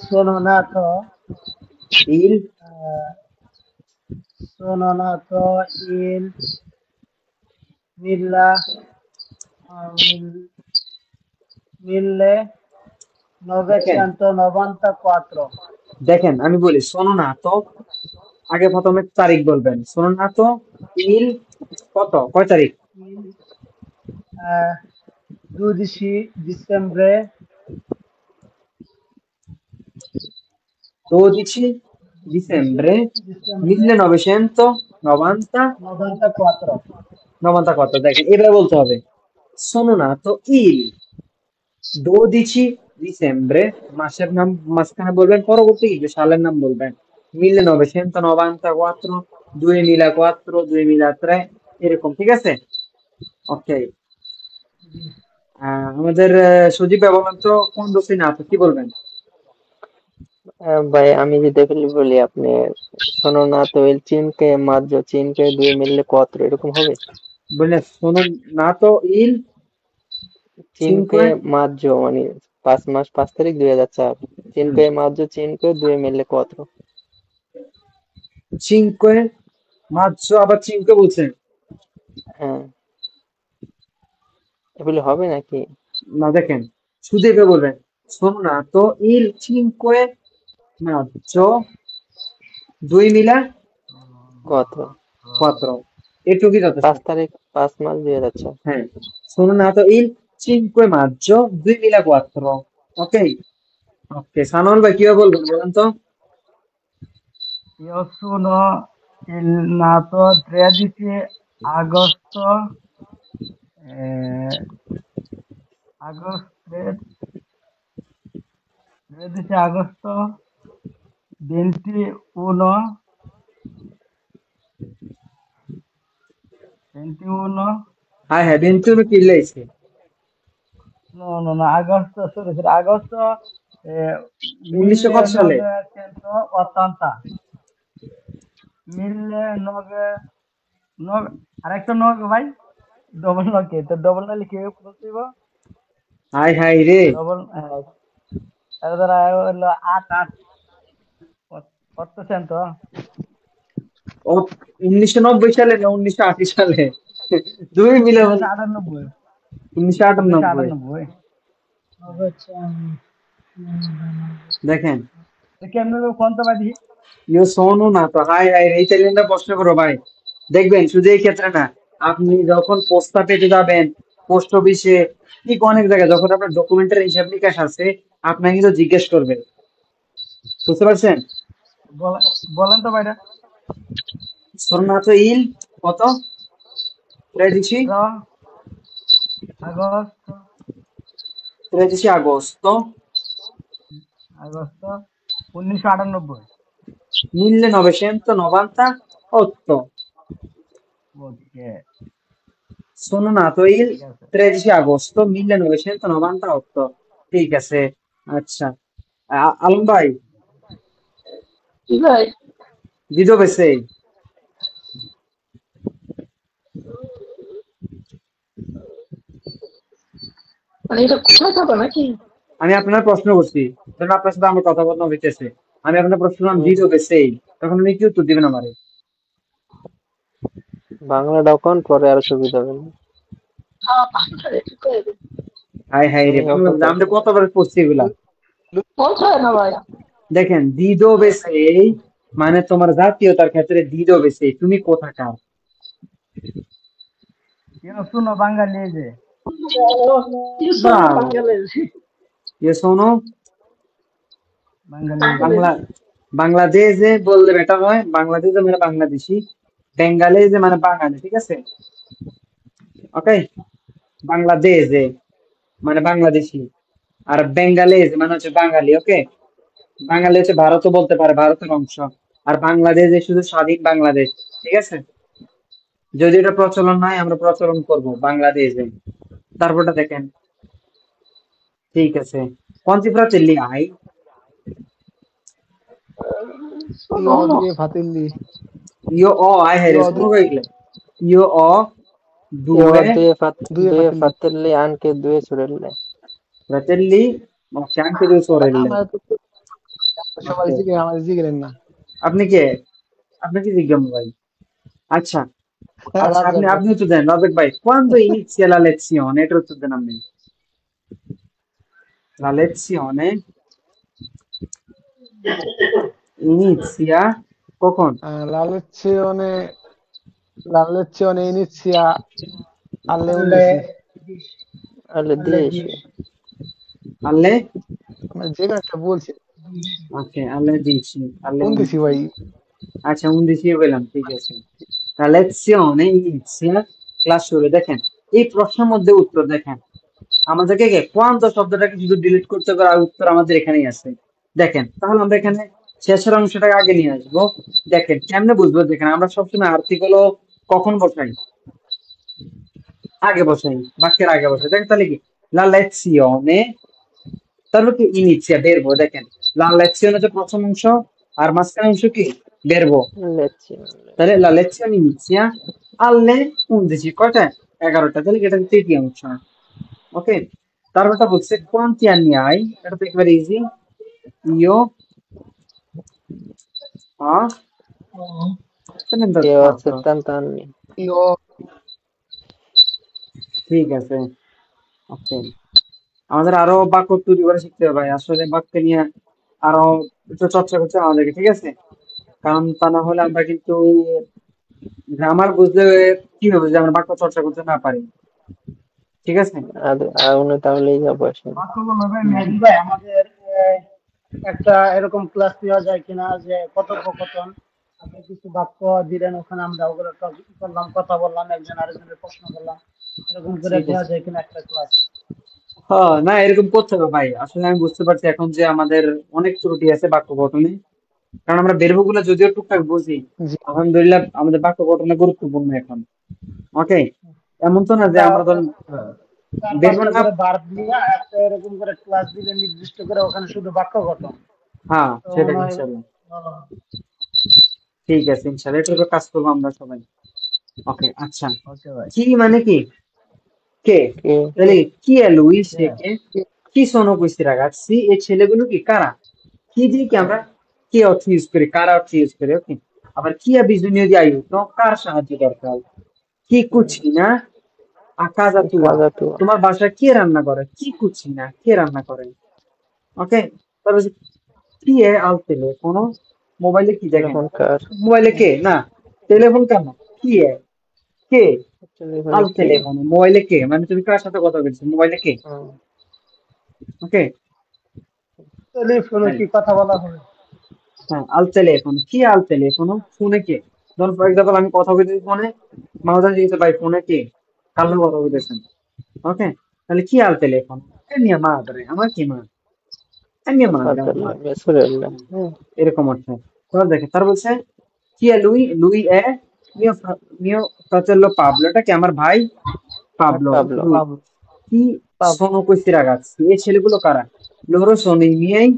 sono nato, ইল, eh, sono nato il mille, mil- দেখেন 1994, দেখেন আমি বলি, শোনো না তো, আগে প্রথমে তারিখ বলবেন, শোনো না তো, ইল কত, কয় তারিখ? il eh, 12 dicembre, 12 dicembre dicembre 1994, 94, 94, দেখেন এবার বলতে হবে, শোনো না তো ইল 12 dicembre, মাসের নাম মাঝখানে বলবেন, পরবর্তী কিছু সালের নাম বলবেন, 1994, 2004, 2003, এরকম, ঠিক আছে, ওকে। আমাদের সজীব ভাই বলেন তো কোন দোষী না তো কি বলবেন? ভাই আমি যদি বলি আপনি, শোনো না তো এল চিনকে মাঝ চিনকে 2 মিললে 4 এরকম হবে। বললেন শোনো না তো ইল চিনকে 5 মাঝ মানে 5 মাস 5 তারিখ 2004। চিনকে মাঝ চিনকে 2 মিললে 4। 5 মার্চো, আবার 5 বলছেন? হ্যাঁ, এগুলো হবে নাকি? না দেখেন, শুধু এভাবে বলবেন, শোনো না তো ইল 5 মার্চো 4 2004, এটুকুই যথেষ্ট। 5 তারিখ 5 মাস 2004। হ্যাঁ, শোনো না তো ইল 5 maggio 2004, ওকে। ওকে, সানোয়ার ভাই কিভাবে বলবেন বলেন তো? Io sono nato 13 agosto, eh, agosto, 13 agosto 21, 21, হ্যাঁ হ্যাঁ, 21 কি লাইছে? no, agosto, sorry, agosto 1900 কত সালে? 1980, 1900, আরেকটা নয় ভাই, ডবল নয় তো ডবল না লিখে বলতে হাই হাই রে, ডবল, তারপরে হলো 8 করতেছেন তো? ও 1990 সালে না 1980 সালে? দুই মিলে 1998, 1998। 1998। দেখেন, কেমনে কোন তো ভাই? ইউ শোনো না তো, হাই হাই রে, ইতালিয়ানরা প্রশ্ন করো ভাই, দেখবেন শুধু এই ক্ষেত্রে না, আপনি যখন পোস্টা পেতে যাবেন, পোস্ট অফিসে, ঠিক অনেক জায়গায় যখন আপনার ডকুমেন্টের হিসাব নিকাশ আছে, আপনাকে কিন্তু জিজ্ঞেস করবে, বুঝতে পারছেন? বলেন তো ভাইটা। শোনো ইল কত প্রায় দিচ্ছি, আগস্ট 13 agosto আগস্ট 1998। 1998. ওকে, Sono nato il ঠিক আছে। 13 agosto 1998. ঠিক আছে। আচ্ছা, আলম ভাই, কি ভাই? di dove sei? মানে এটা কোথায় থাকো নাকি? আমি আপনার প্রশ্ন করছি, ধরুন আপনার সাথে আমার কথা বলা হইতেছে, আমি আপনার প্রশ্ন করলাম di dove sei, তখন আপনি কি উত্তর দিবেন আমারে? বাংলাটাও কোন পরে আর সুবিধা হবে না। বাংলাদেশ কই? হাই হাই রে, আমি অত আমরা কতবার পড়ছি এগুলা। কোথায় না ভাই? দেখেন di dove sei মানে তোমার জাতীয়তার ক্ষেত্রে di dove sei, তুমি কোথাকার। শুনো বাঙালি এই যে Bravo. বাংলাদেশ। Io sono বাঙালি বাংলা বাংলাদেশে বললে বেটার হয়, বাংলাদেশে মানে বাংলাদেশি, বেঙ্গালেজে মানে বাঙালি, ঠিক আছে? ওকে, বাংলাদেশে মানে বাংলাদেশি, আর বেঙ্গালেজ মানে হচ্ছে বাঙালি। ওকে, বাঙালি হচ্ছে ভারতও বলতে পারে, ভারতের অংশ, আর বাংলাদেশে শুধু স্বাধীন বাংলাদেশ, ঠিক আছে? যদি এটা প্রচলন হয় আমরা প্রচলন করব বাংলাদেশে। তারপরটা দেখেন, ঠিক আছে, quanti fratelli hai? ইয় দিয়ে ফাতিল্লি। Io ho, hai Io ho sono quelle. Io ho Io ho due due due fratelli। fratelli, anche due sorelle. fratelli, ma c'è anche due sorelle. আমার তো সবাই Ok. জিগে আমার জিগেলেন না। আপনি কে? আপনি কি জিজ্ঞাসা ভাই? আচ্ছা, আচ্ছা, আপনি রাজ্জাক। আপনি উত্তর দেন রাবেক ভাই। Quando inizia la lezione? এটা উত্তর দেন আপনি। La lezione inizia কখন? La lezione inizia alle 11। Alle 10. Alle? আমরা যে একটা বলছি Ok, alle 10. Alle 11 11. ভাই। আচ্ছা, 11 পেলাম, ঠিক আছে। La lezione inizia, ক্লাস শুরু। দেখেন এই প্রশ্নের মধ্যে উত্তর দেখেন, আমাদেরকে কোয়ান্ত শব্দটাকে শুধু ডিলিট করতে হবে, আর উত্তর আমাদের এখানেই আছে। দেখেন, তাহলে আমরা এখানে শেষের অংশটাকে আগে নিয়ে আসবো। দেখেন কেমনে বুঝবো, দেখেন আমরা সবসময় আর্টিকেল কখন বসাই? আগে বসাই, বাক্যের আগে বসাই। দেখেন তাহলে কি, লা লেzione, তাহলে কি ইনিশিয়া বেরবো। দেখেন লা লেzione হচ্ছে প্রথম অংশ, আর মাঝখানে অংশ কি বেরবো। Lezione. তাহলে লা লেzione inizia alle 11, কয়টা? 11টা, তাহলে এটা তৃতীয় অংশ। ওকে, তারপরটা বলছে quanti anni hai, এটা তো একেবারে easy. io ho Io ho 74. 70 anni. Io ঠিক আছে, ওকে। আমাদের আরো বাক্য তৈরি করে শিখতে হবে ভাই, আসলে বাক্য নিয়ে আরো একটু চর্চা করতে হবে আমাদেরকে, ঠিক আছে? কারণ তা না হলে আমরা কিন্তু গ্রামার বুঝলে কি হবে যে আমরা বাক্য চর্চা করতে না পারি, ঠিক আছে? আর উনি তাহলেই যাবো আসেন। মেহেদী ভাই, আমাদের একটা এরকম ক্লাস নেওয়া যায় কিনা, যে কথোপকথন, আপনি কিছু বাক্য দিলেন, ওখানে আমরা ওগুলো করলাম, কথা বললাম, একজন আরেকজনের প্রশ্ন করলাম, এরকম করে ঠিক দেওয়া আছে। যায় কিনা একটা ক্লাস? হ্যাঁ, না এরকম করতে হবে ভাই, আসলে আমি বুঝতে পারছি এখন যে আমাদের অনেক ত্রুটি আছে বাক্য গঠনে, কারণ আমরা বেরবো গুলো যদিও টুকটাক বুঝি, আলহামদুলিল্লাহ আমাদের বাক্য গঠনে গুরুত্বপূর্ণ এখন। ওকে, এমন তো না যে আমরা ধরুন চার বেরবো পাঁচটা না। করে ভার্ব দিয়ে একটা এরকম করে ক্লাস দিলে নির্দিষ্ট করে, ওখানে শুধু বাক্য গঠন, হ্যাঁ, তো সেটা মনে হয় ইনশাল্লাহ ভালো। ঠিক আছে, ইনশাল্লাহ এটার উপর কাজ করবো আমরা সবাই। ওকে, আচ্ছা, ওকে ভাই। কি মানে কি? কে? Che তাহলে কি è lui? সে কে? কি sono questi ragazzi? এই ছেলেগুলো কি কারা? কি দিয়ে কি আমরা কে অর্থ ইউজ করি, কারা অর্থ ইউজ করি। ওকে, আবার কি ha bisogno di aiuto? কার সাহায্য দরকার? কি cucina a casa tua? casa tua. তোমার বাসায় কে রান্না করে? কি cucina, কে রান্না করে? ওকে, তারপর কি è al telefono? মোবাইলে কি দেখেন? Telephone car. মোবাইলে কে না, টেলিফোন কেন, কি è? কে Telephone আল che. টেলিফোন, মোবাইলে কে মানে তুমি কার সাথে কথা বলছো, মোবাইলে কে? ওকে, টেলিফোনে কি কথা বলা হবে? হ্যাঁ, আল টেলিফোন, কি আল টেলিফোন, ফোনে কে? ধরুন ফর এক্সাম্পল আমি কথা বলতেছি ফোনে, মাহুদা জিজ্ঞেস ভাই ফোনে কে, কার সাথে কথা বলতেছেন? ওকে, তাহলে কি আল টেলিফোন, è mia madre, আমার কি মা, è mia madre, আমার মা। Fratello, mia sorella. এরকম অর্থ। তারপর দেখেন, তার বলছে chi è lui? Lui è mio fratello Pablo, এটা কি আমার ভাই Pablo, Pablo. lui. Pablo Chi Pablo sono questi ragazzi? এই ছেলেগুলো কারা? Loro sono i miei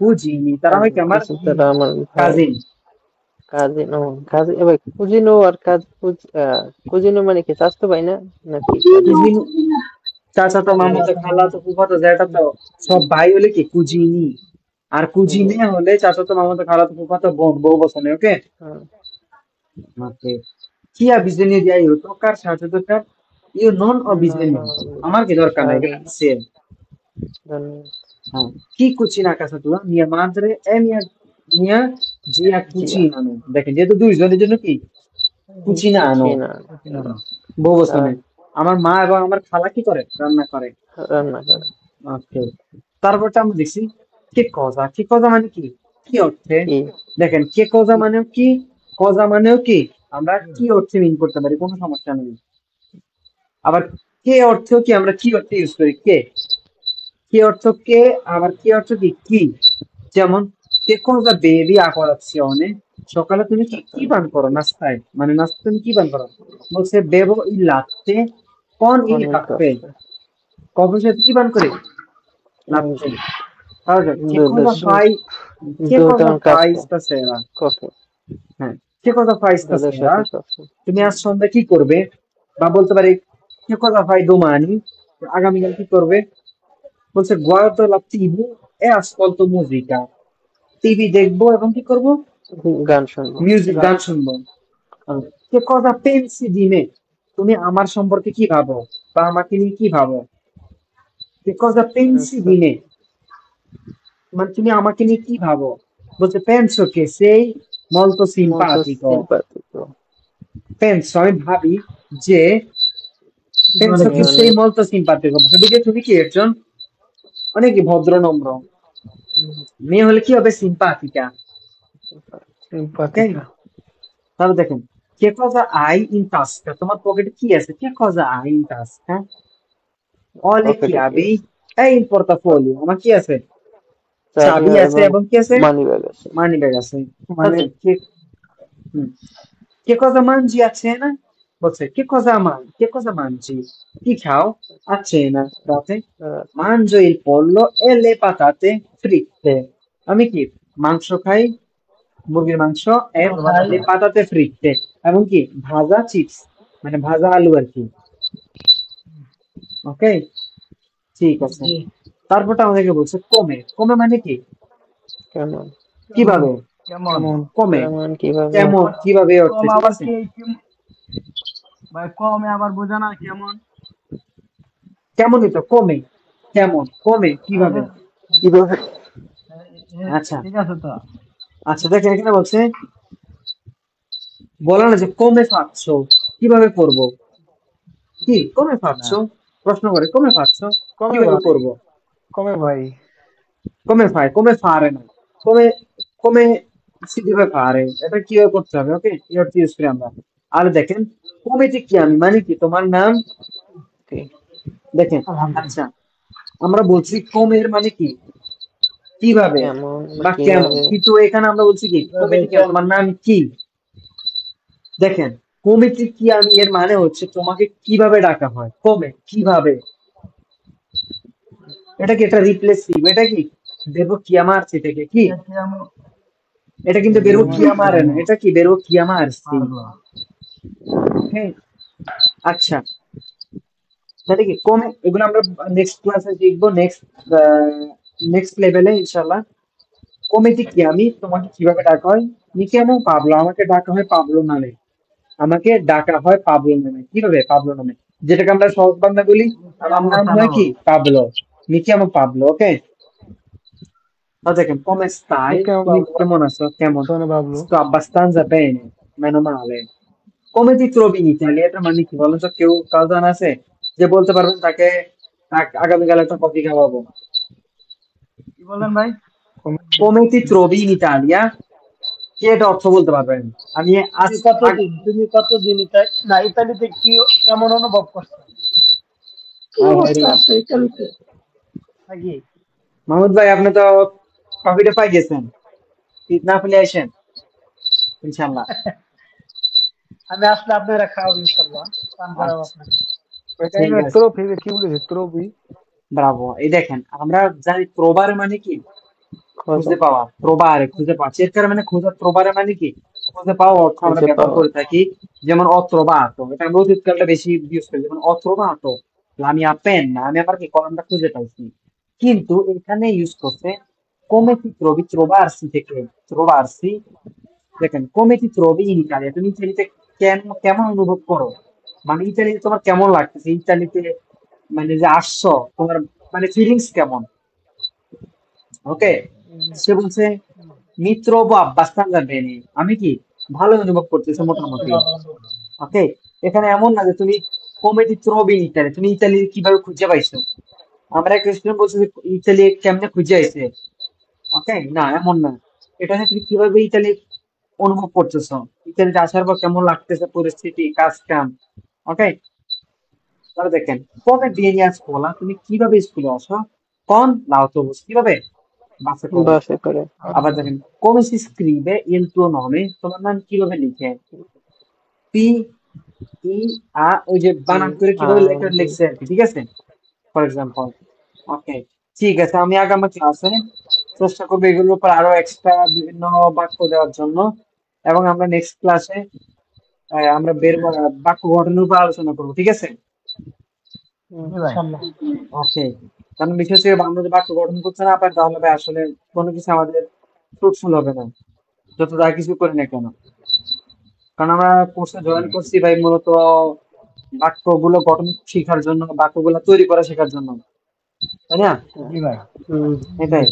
cugini, তারা হয় কি আমার Questi sarà আমার ভাই। কাজিন। কাজিন, কাজিন, এবার কুজিনো আর কুজিনো মানে কি চাচাতো ভাই না নাকি কাজিন? কুজিন, চাচাতো, মামাতো, খালাতো, ফুফাতো, জ্যাঠাতো, সব ভাই হলে কি কুজিনি, আর কুজিনে হলে চাচাতো, মামাতো, খালাতো, ফুফাতো, বোন, বউ বসনে, ওকে? হ্যাঁ, ওকে, কি ha bisogno di aiuto? কার সাহায্য দরকার? Io non ho bisogno, আমার কি দরকার নাই, grazie. ধন্যবাদ। হ্যাঁ, কি cucina a casa tua? Mia madre e mia zia cucinano. দেখেন, যেহেতু দুইজনের জন্য কি কুচিনানো, কুচিনা, বউ বসনে, আমার মা এবং আমার খালা কি করে, রান্না করে। রান্না করে। ওকে, তারপরটা আমরা দেখছি কে কজা। কে কজা মানে কি, কি অর্থে? কি? দেখেন, কে কজা মানেও কি, কজা মানেও কি, আমরা কি অর্থে মিন করতে পারি, কোনো সমস্যা নেই। আবার কে অর্থেও কি আমরা কি অর্থে ইউজ করি, কে, কি অর্থ কে, আবার কি অর্থ কি কি। যেমন কে cosa bevi a colazione? সকালে তুমি কি কি পান করো নাস্তায়, মানে নাস্তা তুমি কি পান করো? বলছে bevo il latte con il অনেক caffè, কফির সাথে কি পান করি, লাত্তে। তাহলে che cosa fai, che দুধ cosa এবং fai কাফে, stasera? কফি, হ্যাঁ, che cosa fai দুধের stasera? সাথে কফি। তুমি আজ সন্ধ্যা কি করবে, বা বলতে পারি che cosa fai domani, আগামীকাল কি করবে। বলছে guardo la TV e ascolto musica, TV দেখবো এবং কি করবো, গান শুনবো। মিউজিক, গান শুনবো। কে কথা পেন্সি দিনে, তুমি আমার সম্পর্কে কি ভাবো, বা আমাকে নিয়ে কি ভাবো। কে কথা পেন্সি আচ্ছা, দিনে, মানে তুমি আমাকে নিয়ে কি ভাবো। বলছে penso che sei molto molto simpatico, simpatico. penso আমি ভাবি যে, penso তুমি che sei অনেক molto simpatico, ভাবি যে তুমি কি একজন অনেক ভদ্র নম্র। মেয়ে হলে কি হবে, সিম্পাথিকা, ওকে? সিম্পাথিকা তাহলে দেখেন, কে কথা আই ইন টাস্কা, তোমার পকেটে কি আছে, কে কথা আই ইন টাস্কা, ho le পকেটে কি chiavi আছে? e il portafoglio, আমার কি আছে, চাবি চাবি আছে এবং এবং কি আছে, মানি ব্যাগ আছে। মানি ব্যাগ আছে। মানে তাহলে হুম, che cosa mangi a cena? বলছে che cosa mangi? কি খাও a cena, রাতে? আহ, Mangio il pollo e le patate fritte, আমি কি মাংস খাই, মুরগির মাংস, e ভাই le patate fritte, এবং কি ভাজা চিপস, মানে ভাজা আলু আর কি। ওকে, ঠিক আছে। জি তারপরটা আমাদেরকে বলছে কমে, কমে মানে কি, কেমন কিভাবে, কেমন কেমন কমে, কেমন কিভাবে? কেমন, কিভাবে এই অর্থে, কম ঠিক আবার আছে। কি ভাই কমে আবার বোঝা না কেমন কেমনই তো কমে, কেমন, কমে, কিভাবে। কিভাবে? আচ্ছা, ঠিক আছে তো আচ্ছা, দেখেন এখানে বলছে, বলে না যে কমে পাচ্ছ, কিভাবে করব, কি কমে পাচ্ছ, না প্রশ্ন করে কমে পাচ্ছ, কমে কিভাবে ভাই করব। কমে ভাই come fai, come fare না, come, come si deve fare, এটা কিভাবে করতে হবে, ওকে, এই অর্থে ইউজ করি আমরা। আর দেখেন কমিটি কি, আমি মানে কি তোমার নাম, কি? দেখেন। আলহামদুলিল্লাহ আচ্ছা, আমরা বলছি কমের মানে কি, কিভাবে কেমন বা বা কেমন, কিভাবে? কিন্তু এখানে আমরা বলছি কি কিভাবে কমিটি কি, কেমন তোমার নাম কি। দেখেন, কমিটি কি আমি, এর মানে হচ্ছে তোমাকে কিভাবে ডাকা হয়, কমে কিভাবে, এটা কি একটা রিপ্লেসিভ, এটা কি দেবো কিয়ামারছি থেকে কি, কেমন এটা কিন্তু বেরো কেমন কিয়ামারে না, কেমন এটা কি বেরো কিয়ামারছি। পারবো হ্যাঁ, আচ্ছা, তাহলে কি কমে, এগুলো আমরা নেক্সট ক্লাসে শিখবো, নেক্সট লেভেলে ইনশাল্লাহ। কমিটি কি আমি, তোমাকে কিভাবে ডাকা হয়, নিকেমো পাবলো, আমাকে ডাকা হয় পাবলো নামে, আমাকে ডাকা হয় পাবলো নামে, কিভাবে পাবলো নামে, যেটাকে আমরা সহজ বাংলা বলি, আমার কেমন নাম হয় চালাবো কি পাবলো, নিকেমো পাবলো, ওকে। দেখেন কমে স্তাই, ঠিক কেমন তুমি বাবলু কেমন আছো, কেমন, শোনে Bablu sto abbastanza bene, meno male. Come ti trovi in Italia, এটা মানে কি বলেন তো, কেউ কাউ জানা আছে যে বলতে পারবেন তাকে, আগামীকাল একটা কফি খাওয়াবো। কি বলেন ভাই Come ti trovi in Italia, কে এটা অর্থ বলতে পারবেন। আমি আজ তুমি কতদিন না ইতালিতে কি কেমন অনুভব করছো? কি অবস্থা আছে ইতালিতে? নাকি? মাহমুদ ভাই আপনি তো কফিটা পাই গেছেন, শীত না ফেলে আসেন ইনশাল্লাহ। আমি আসলে আপনারা খাওয়াবো ইনশাল্লাহ, পান করাবো আচ্ছা আপনাকে। ঠিক আছে, ট্রফি কি বলেছে ট্রফি? ব্রাভো। এই দেখেন আমরা জানি প্রবার মানে কি, খোঁজা, খুঁজে পাওয়া। প্রবার খুঁজে পাওয়া, চেকার মানে খোঁজা, প্রবারে মানে কি খুঁজে পাওয়া অর্থ আমরা খুঁজে ব্যবহার পাওয়া। করে থাকি। যেমন অত্র বা আত, এটা আমরা অতীতকালটা বেশি ইউজ করি, যেমন অত্র বা আত, আমি পেন না, আমি আবার কি কলমটা খুঁজে পাইছি। কিন্তু এখানে ইউজ করছে come ti trovi, trovarsi থেকে, trovarsi। দেখেন come ti trovi in Italia, তুমি ইতালিতে কেমন অনুভব করো, মানে ইতালিতে তোমার কেমন লাগতেছে, ইতালিতে মানে যে আসছো তোমার মানে ফিলিংস কেমন। ওকে, সে বলছে মিত্র বা বাস্তাঙ্গা বেনে, আমি কি ভালো অনুভব করতেছি মোটামুটি। ওকে, এখানে এমন না যে তুমি কমেডি ত্রবি ইতালি, তুমি ইতালি কিভাবে খুঁজে পাইছো। আমরা একটা স্টুডেন্ট বলছে যে ইতালি কেমনে খুঁজে আইছে। ওকে, না এমন না, এটা হচ্ছে তুমি কিভাবে ইতালি অনুভব করতেছো, ইতালিতে আসার পর কেমন লাগতেছে পরিস্থিতি, কাজ কাম। ওকে, তাহলে দেখেন কমে বিয়ে আস বলা, তুমি কিভাবে স্কুলে আসো, কোন লাউটোবুস, কিভাবে বাসে করে। বাসে করে। আবার দেখেন come si scrive il tuo nome, তোমার নাম কিভাবে লিখে, পি ই আ, ওই যে বানান করে কিভাবে লেখা লিখছে আর কি, ঠিক আছে, ফর এক্সাম্পল। ওকে, ঠিক আছে, আমি আগামী ক্লাসে চেষ্টা করবো এগুলোর উপর আরো এক্সট্রা বিভিন্ন বাক্য দেওয়ার জন্য, এবং আমরা নেক্সট ক্লাসে আমরা বাক্য গঠনের উপর আলোচনা করবো, ঠিক আছে। জি ভাই। ইনশাল্লাহ। ওকে, কারণ বিশেষ করে আমরা যদি বাক্য গঠন করতে না পারি তাহলে ভাই আসলে কোনো কিছু আমাদের ফ্রুটফুল হবে না, যত যা কিছু করি না কেন। কারণ আমরা কোর্সে জয়েন করছি ভাই মূলত বাক্যগুলো গঠন শেখার জন্য, বাক্যগুলো তৈরি করা শেখার জন্য, তাই না? জি ভাই। হুম। এটাই।